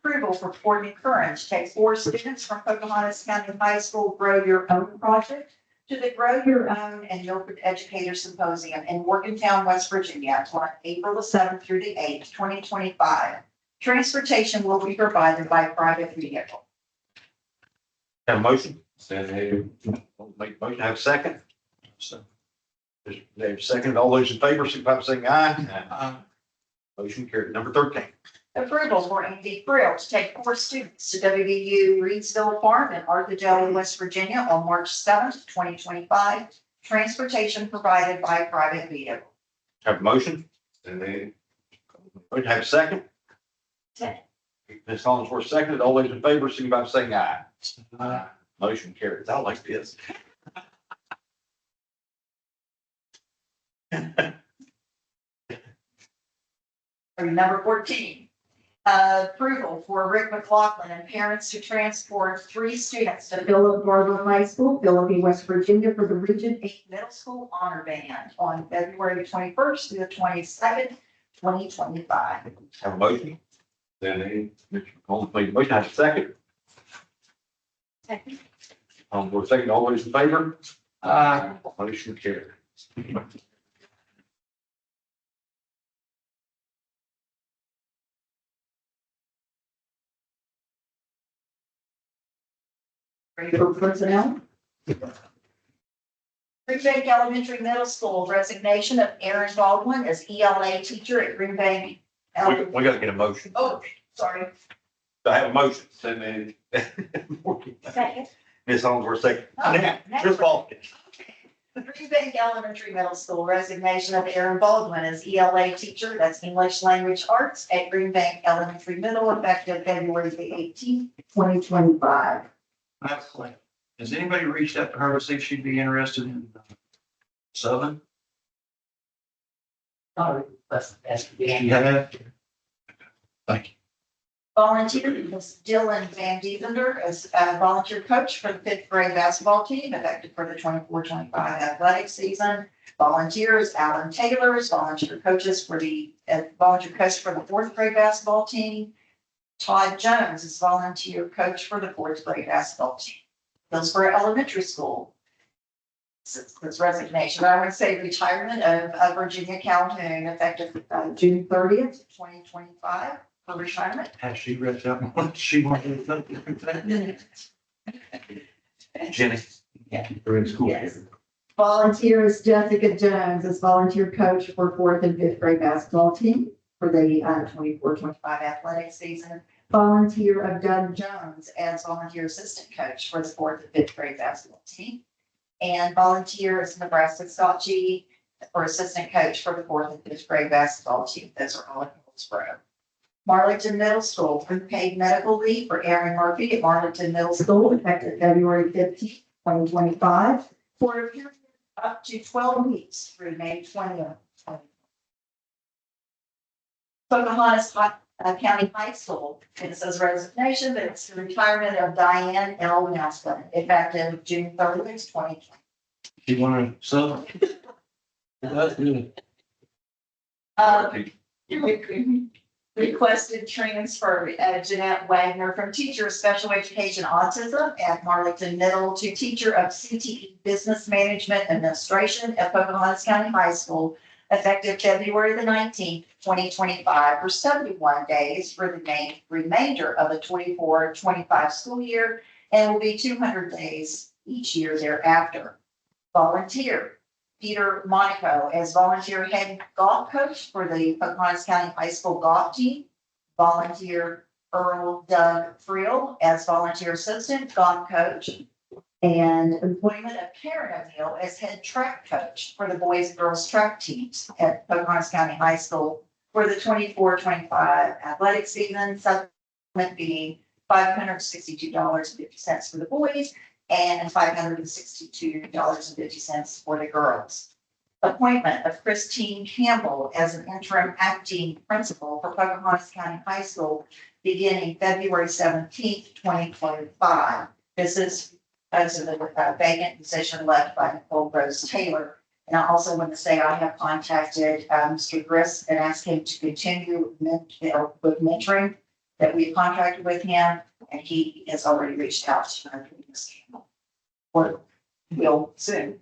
Approval for Courtney Curran to take 4 students from Pocahontas County High School Grow Your Own project to the Grow Your Own and Milford Educator Symposium in Morgantown, West Virginia, on April the 7th through the 8th, 2025. Transportation will be provided by private vehicle. Have a motion? Second. Make a motion, have a second? There's second. All those in favor, signify by saying aye. Motion carried. Number 13. Approval for Andy Brill to take 4 students to WVU Reedsville Farm in Arthur, West Virginia on March 7th, 2025. Transportation provided by private vehicle. Have a motion? Motion, have a second? Second. Ms. Hollingsworth, second. All those in favor, signify by saying aye. Motion carries. I like this. Number 14, approval for Rick McLaughlin and parents to transport 3 students to Philip Garber High School, Philippi, West Virginia, for the Region 8 Middle School Honor Band on February 21st through the 22nd, 2025. Have a motion? Mr. Holmes made a motion, have a second? Second. We're second. All those in favor? Motion carried. Ready for personnel? Green Bank Elementary Middle School resignation of Aaron Baldwin as ELA teacher at Green Bank. We gotta get a motion. Oh, sorry. Do I have a motion? Second. Ms. Hollingsworth, second. Oh, Now, next Chris one. Baldwin. Green Bank Elementary Middle School resignation of Aaron Baldwin as ELA teacher, that's English Language Arts at Green Bank Elementary Middle, effective February the 18th, 2025. I have a question. Has anybody reached out to her to see if she'd be interested in Southern? Sorry, that's. She had. Thank you. Volunteer, Ms. Dylan Van Dievender as a volunteer coach for the 5th grade basketball team, effective for the 24-25 athletic season. Volunteers, Alan Taylor is volunteer coaches for the, volunteer coach for the 4th grade basketball team. Todd Jones is volunteer coach for the 4th grade basketball team. Hillsborough Elementary School. This resignation, I would say retirement of Virginia Calhoun, effective June 30th, 2025. For retirement. Has she reached out? She wanted to. Jenny. Yeah. We're in school. Yes. Volunteer is Jessica Jones as volunteer coach for 4th and 5th grade basketball team for the 24-25 athletic season. Volunteer of Doug Jones as volunteer assistant coach for the 4th and 5th grade basketball team. And volunteer is Nebraska Scott G for assistant coach for the 4th and 5th grade basketball team. Those are all in Hillsborough. Marlington Middle School, unpaid medical leave for Aaron Murphy at Marlington Middle School, effective February 15th, 2025, for a period up to 12 weeks through May 20th. Pocahontas County High School, it says resignation, but it's the retirement of Diane L. Nelson, effective June 30th, 2020. She wanted Southern. That's good. Requested transfer Jeanette Wagner from teacher of special education autism at Marlington Middle to teacher of CTE Business Management Administration at Pocahontas County High School, effective February the 19th, 2025, for 71 days for the remainder of the 24-25 school year, and will be 200 days each year thereafter. Volunteer Peter Monaco as volunteer head golf coach for the Pocahontas County High School golf team. Volunteer Earl Doug Friel as volunteer assistant golf coach. And employment of Karen O'Neill as head track coach for the boys and girls track teams at Pocahontas County High School for the 24-25 athletic season. Supplement being $562.50 for the boys and $562.50 for the girls. Appointment of Christine Campbell as an interim acting principal for Pocahontas County High School beginning February 17th, 2025. This is because of the vacant position left by Nicole Rose Taylor And I also want to say I have contacted Mr. Griss and asked him to continue with mentoring that we've contracted with him, and he has already reached out to Ms. Campbell. Or will soon.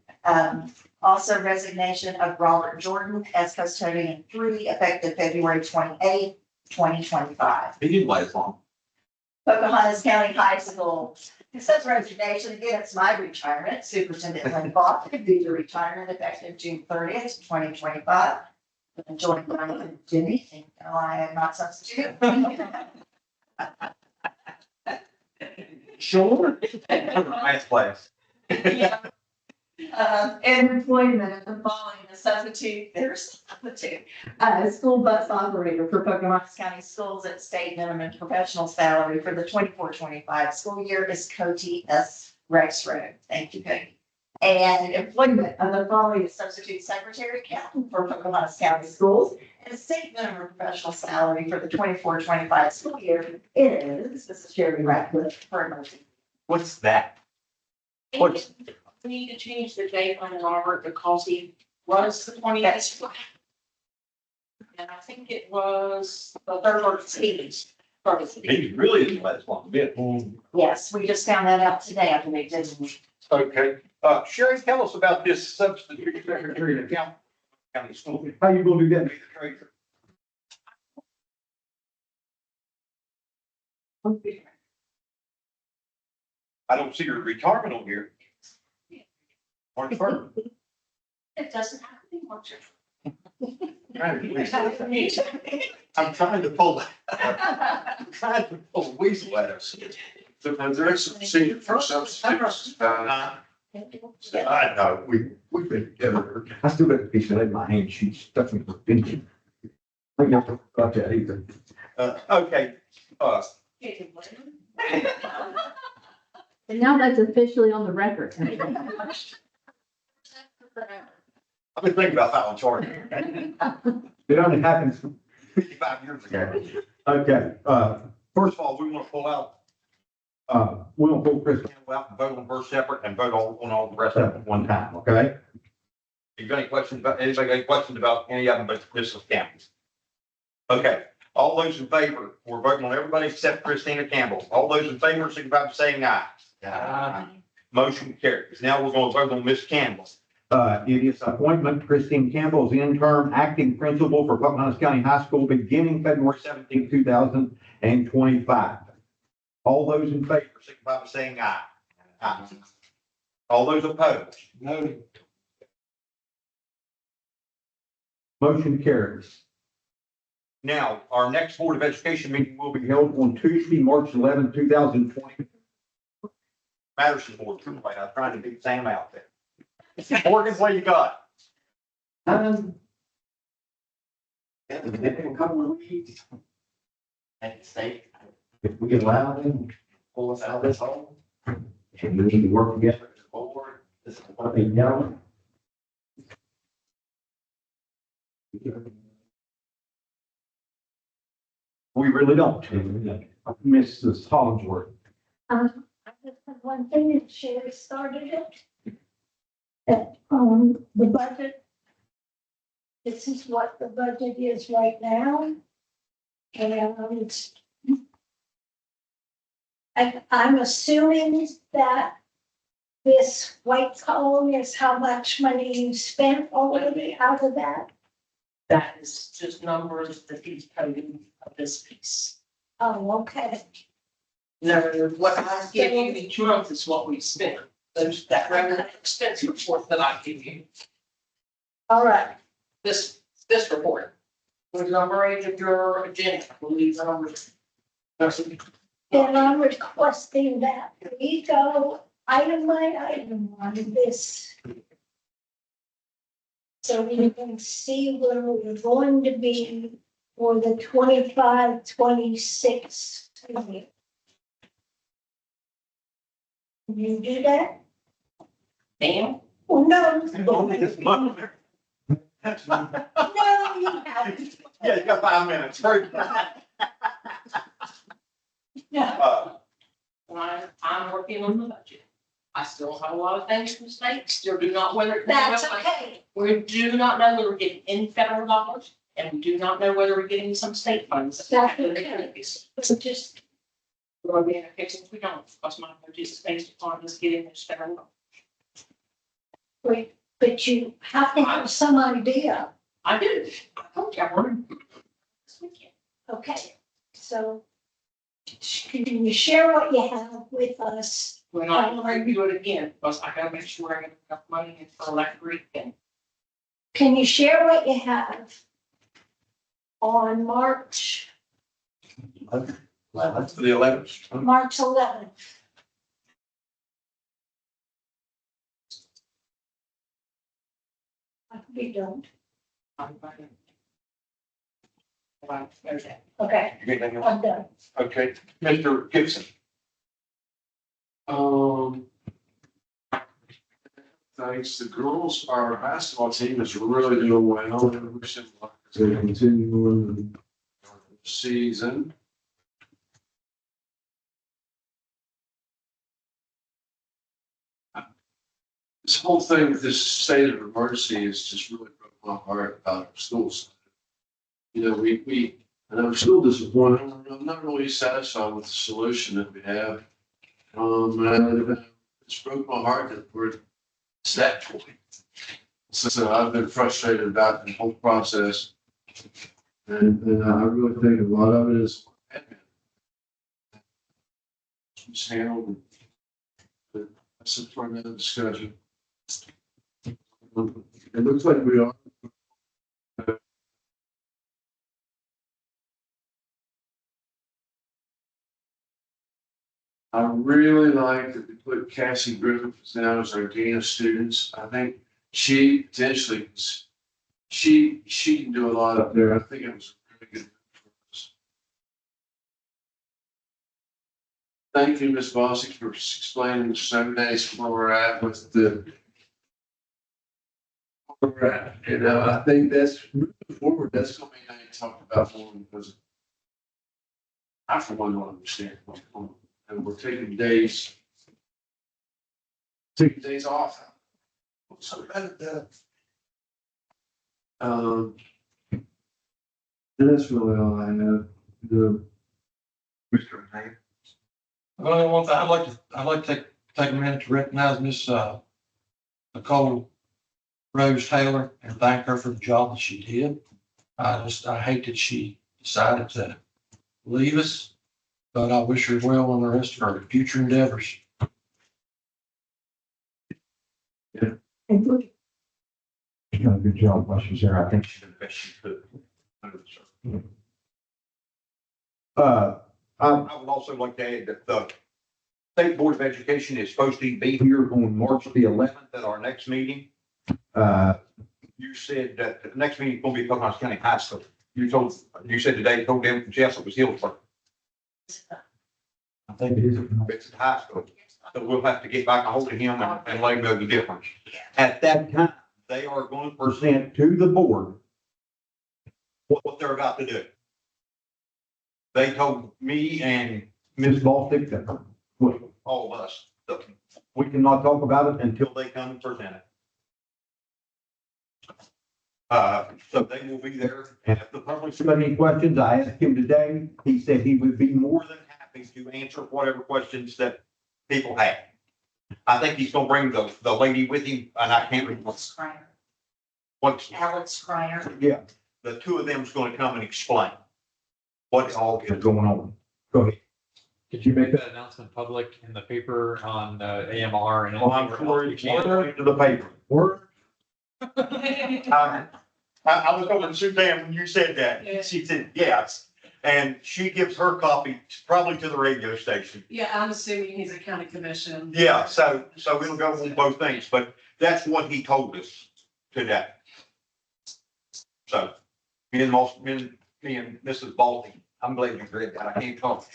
Also resignation of Robert Jordan as custodian 3, effective February 28th, 2025. He didn't last long. Pocahontas County High School. It says resignation, again, it's my retirement. Superintendent Lynn Bach, due to retirement effective June 30th, 2025. I'm joining Brian and Jimmy, and I am not substitute. Sure. Last class. Yeah. And employment of the following substitute, school bus operator for Pocahontas County Schools at state minimum professional salary for the 24-25 school year is Cody S. Rexroad. Thank you, Cody. And employment of the following substitute secretary accountant for Pocahontas County Schools at state minimum professional salary for the 24-25 school year is Mrs. Sherry Ratcliffe for emergency. What's that? What's, We need to change the date on Robert because he was the 20th. And I think it was the 13th. he really didn't last long, did he? Yes, we just found that out today, I believe, didn't we? Okay, Sherry, tell us about this substitute secretary of county school. How you gonna do that? Be the treasurer? I don't see your retirement on here. March first. It doesn't have to be much. I'm trying to pull, I'm trying to pull a weasel out of us. And there's some senior for substitutes. I know, we've been together. I still got the piece of it in my hand. She's stuffing it in. I never got that either. Okay, And now that's officially on the record. I've been thinking about filing charges. It only happens 55 years ago. okay, First of all, we want to pull out, we'll pull Chris Campbell out and vote on first separate and vote on all the rest of up them. at one time, okay? You got any questions about, anybody got any questions about any of them but Mrs. Campbell? Okay, all those in favor, we're voting on everybody except Christina Campbell. All those in favor, signify by saying aye. Motion carries. Now we're going to vote on Miss Campbell. It is appointment Christine Campbell as interim acting principal for Pocahontas County High School beginning February 17, 2025. All those in favor, signify by saying aye. Aye. All those opposed? No. Motion carries. Now, our next Board of Education meeting will be Held on Tuesday, March 11, 2020. Patterson Board. I'm trying to beat Sam out there. Morgan, what you got? In a couple of weeks, if we allow them to pull us out of this hole, and we need to work together as a board, this is what they know. We really don't. Mrs. Hollingsworth. I just have one thing, and Sherry started it. That, the budget. This is what the budget is right now. And I'm assuming that this white column is how much money you spent already out of that. That is just numbers that he's coding of this piece. Oh, okay. No, what I give you each month is what we spent. There's that revenue and expense report that I give you. All right. This report. With number 8 of your agenda, I believe the numbers. And I'm requesting that we go item by item on this. So we can see where we're going to be for the 25-26. Can you do that? Ma'am? Well, no. That's No, you haven't. Yeah, you got 5 minutes. No. I'm working on the budget. I still have a lot of things from the state, still do not whether. That's okay. We do not know whether we're getting any federal dollars, and we do not know whether we're getting some state funds. That's okay. So just, We're being affected if we don't, because my budget is based upon us getting those federal dollars. wait, but you have to have some idea. I do. I told you I wanted this weekend. Okay, so can you share what you have with us? We're not going to review it again, because I gotta make sure I get enough money in for electric and Can you share what you have on March, That's the 11th. March 11th? We don't. there's that. Okay, Anything else? I'm done. Okay, Mr. Gibson. Thanks. The girls, our basketball team is really doing well. We wish them luck as they continue in the season. This whole thing with this state of emergency has just really broke my heart about our schools. You know, and I'm still disappointed. I'm not really satisfied with the solution that we have. And it's broke my heart that we're at that point. So I've been frustrated about the whole process. And I really think a lot of it is it's handled. But that's it for another discussion. It looks like we are. I really like that we put Cassie Griffiths down as our dean of students. I think she potentially, she can do a lot up there. I think it was a really good move for us. Thank you, Ms. Bossy, for explaining the 7 days where we're at with the. Where we're at. You know, I think that's moving forward. That's going to be nice to talk about more because I, for one, don't understand what's going on. And we're taking days off. So that, and that's really all I have. The Mr. Mayor. Well, one thing, I'd like to take a minute to recognize Miss Nicole Rose Taylor and thank her for the job that she did. I hate that she decided to leave us. But I wish her well on the rest of her future endeavors. And we- She's done a good job while she's there, I think. She did the best she could. I would also like to add that the State Board of Education is supposed to be here on March the 11th at our next meeting. You said that the next meeting is going to be Pocahontas County High School. You said today, told them from Jessup was Hillsborough. I think it is. It's at high school. So we'll have to get back a hold of him and let him know the difference. At that time, they are going to present to the board what they're about to do. They told me and Ms. Baltic that all of us, that we cannot talk about it until they come and present it. So they will be there. And if the public's got any questions, I asked him today. He said he would be more than happy to answer whatever questions that people have. I think he's gonna bring the lady with him, and I can't remember what's, Alex Cryer. yeah, the two of them's gonna come and explain what all is going on. Go ahead. Could you make that announcement public in the paper on AMR and? Well, I'm sure you can't to the paper. Word. I was over to Suzanne when you said that. Yeah. She said, yes. And she gives her copy probably to the radio station. Yeah, I'm assuming he's a county commission. Yeah, so it'll go on both things, but that's what he told us today. So, me and Mrs. Baldy, I'm glad you read that. I can't talk.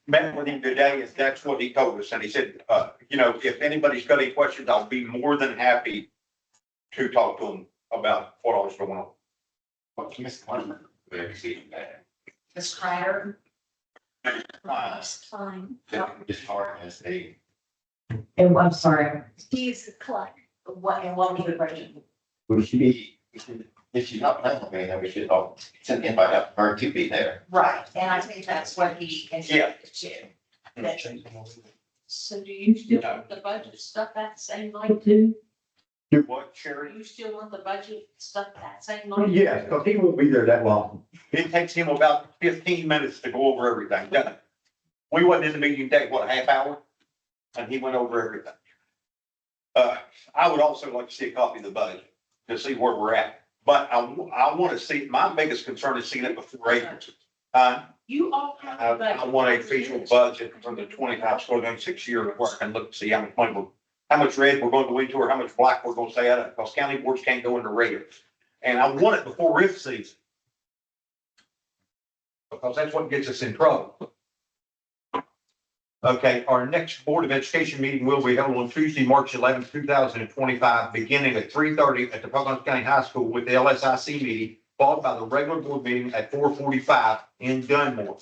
Met with him today, and that's what he told us. And he said, if anybody's got any questions, I'll be more than happy to talk to them about what all is going on. Ms. Cryer. That's fine. As far as a And I'm sorry, He's the clerk. And what was the question? We should be, if she's not planning on being there, we should all send invite out her to be there. Right, and I think that's what he intended to. That- So do you still want the budget stuff that same night too? Do what, Sherry? Do you still want the budget stuff that same night? Yes, because he won't be there that long. It takes him about 15 minutes to go over everything, doesn't it? We wasn't in the meeting today, what, a half hour? And he went over everything. I would also like to see a copy of the budget to see where we're at. But I want to see, my biggest concern is seeing it before April. You all have. I want a official budget for the 25, so then 6 years where I can look and see how much money how much red we're going to into or how much black we're going to stay out of, because county boards can't go into red. And I want it before RIF season. Because that's what gets us in trouble. Okay, our next Board of Education meeting will be held on Tuesday, March 11th, 2025, beginning at 3:30 at the Pocahontas County High School with the LSIC meeting, followed by the regular board meeting at 4:45 in Dunmore.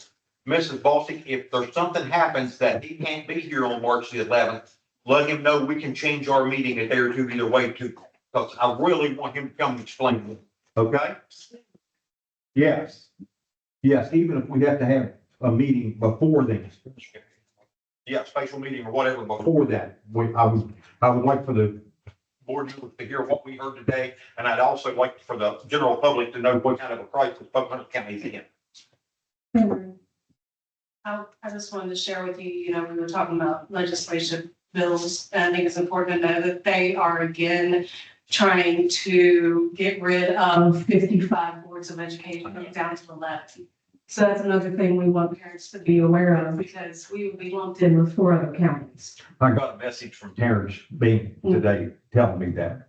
Mrs. Bossick, if there's something happens that he can't be here on March the 11th, let him know we can change our meeting a day or two either way too, because I really want him to come and explain it. Okay? Yes. Yes, even if we have to have a meeting before then. Yeah, special meeting or whatever before that. I would like for the board members to hear what we heard today, and I'd also like for the general public to know what kind of a crisis Pocahontas County is in. I just wanted to share with you, we were talking about legislation bills, and I think it's important to know that they are again trying to get rid of 55 boards of education down to 11. So that's another thing we want parents to be aware of, because we will be lumped in with 4 other counties. I got a message from Terrence Bean today telling me that.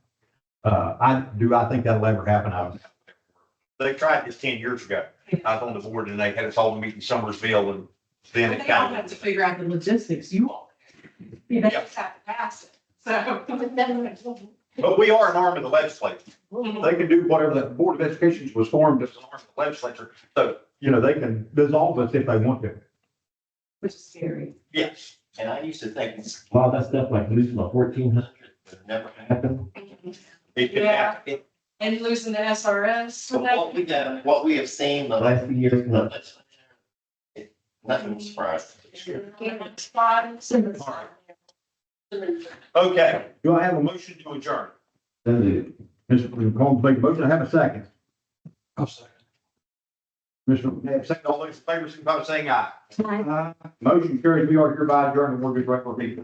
I think that'll ever happen? They tried this 10 years ago. I was on the board and they had us all meet in Summersville, and then it They all kind have of. to figure out the logistics, you all. They just have to pass it, so. But we are an arm of the legislature. They can do whatever. The Board of Education was formed as an arm of the legislature. So, they can dissolve us if they want to. Which is scary. Yes. And I used to think a lot of that stuff like losing the 1,400 would never happen. It can Yeah. happen. And losing the SRS. So what we have seen the last few years in the legislature, nothing was surprised. Okay, do I have a motion to adjourn? Mr. Combs, make a motion, I have a second. I'll second. Mr. Second, all those in favor, signify by saying aye. Motion carries, we are hereby adjourned, and we're good, right for people.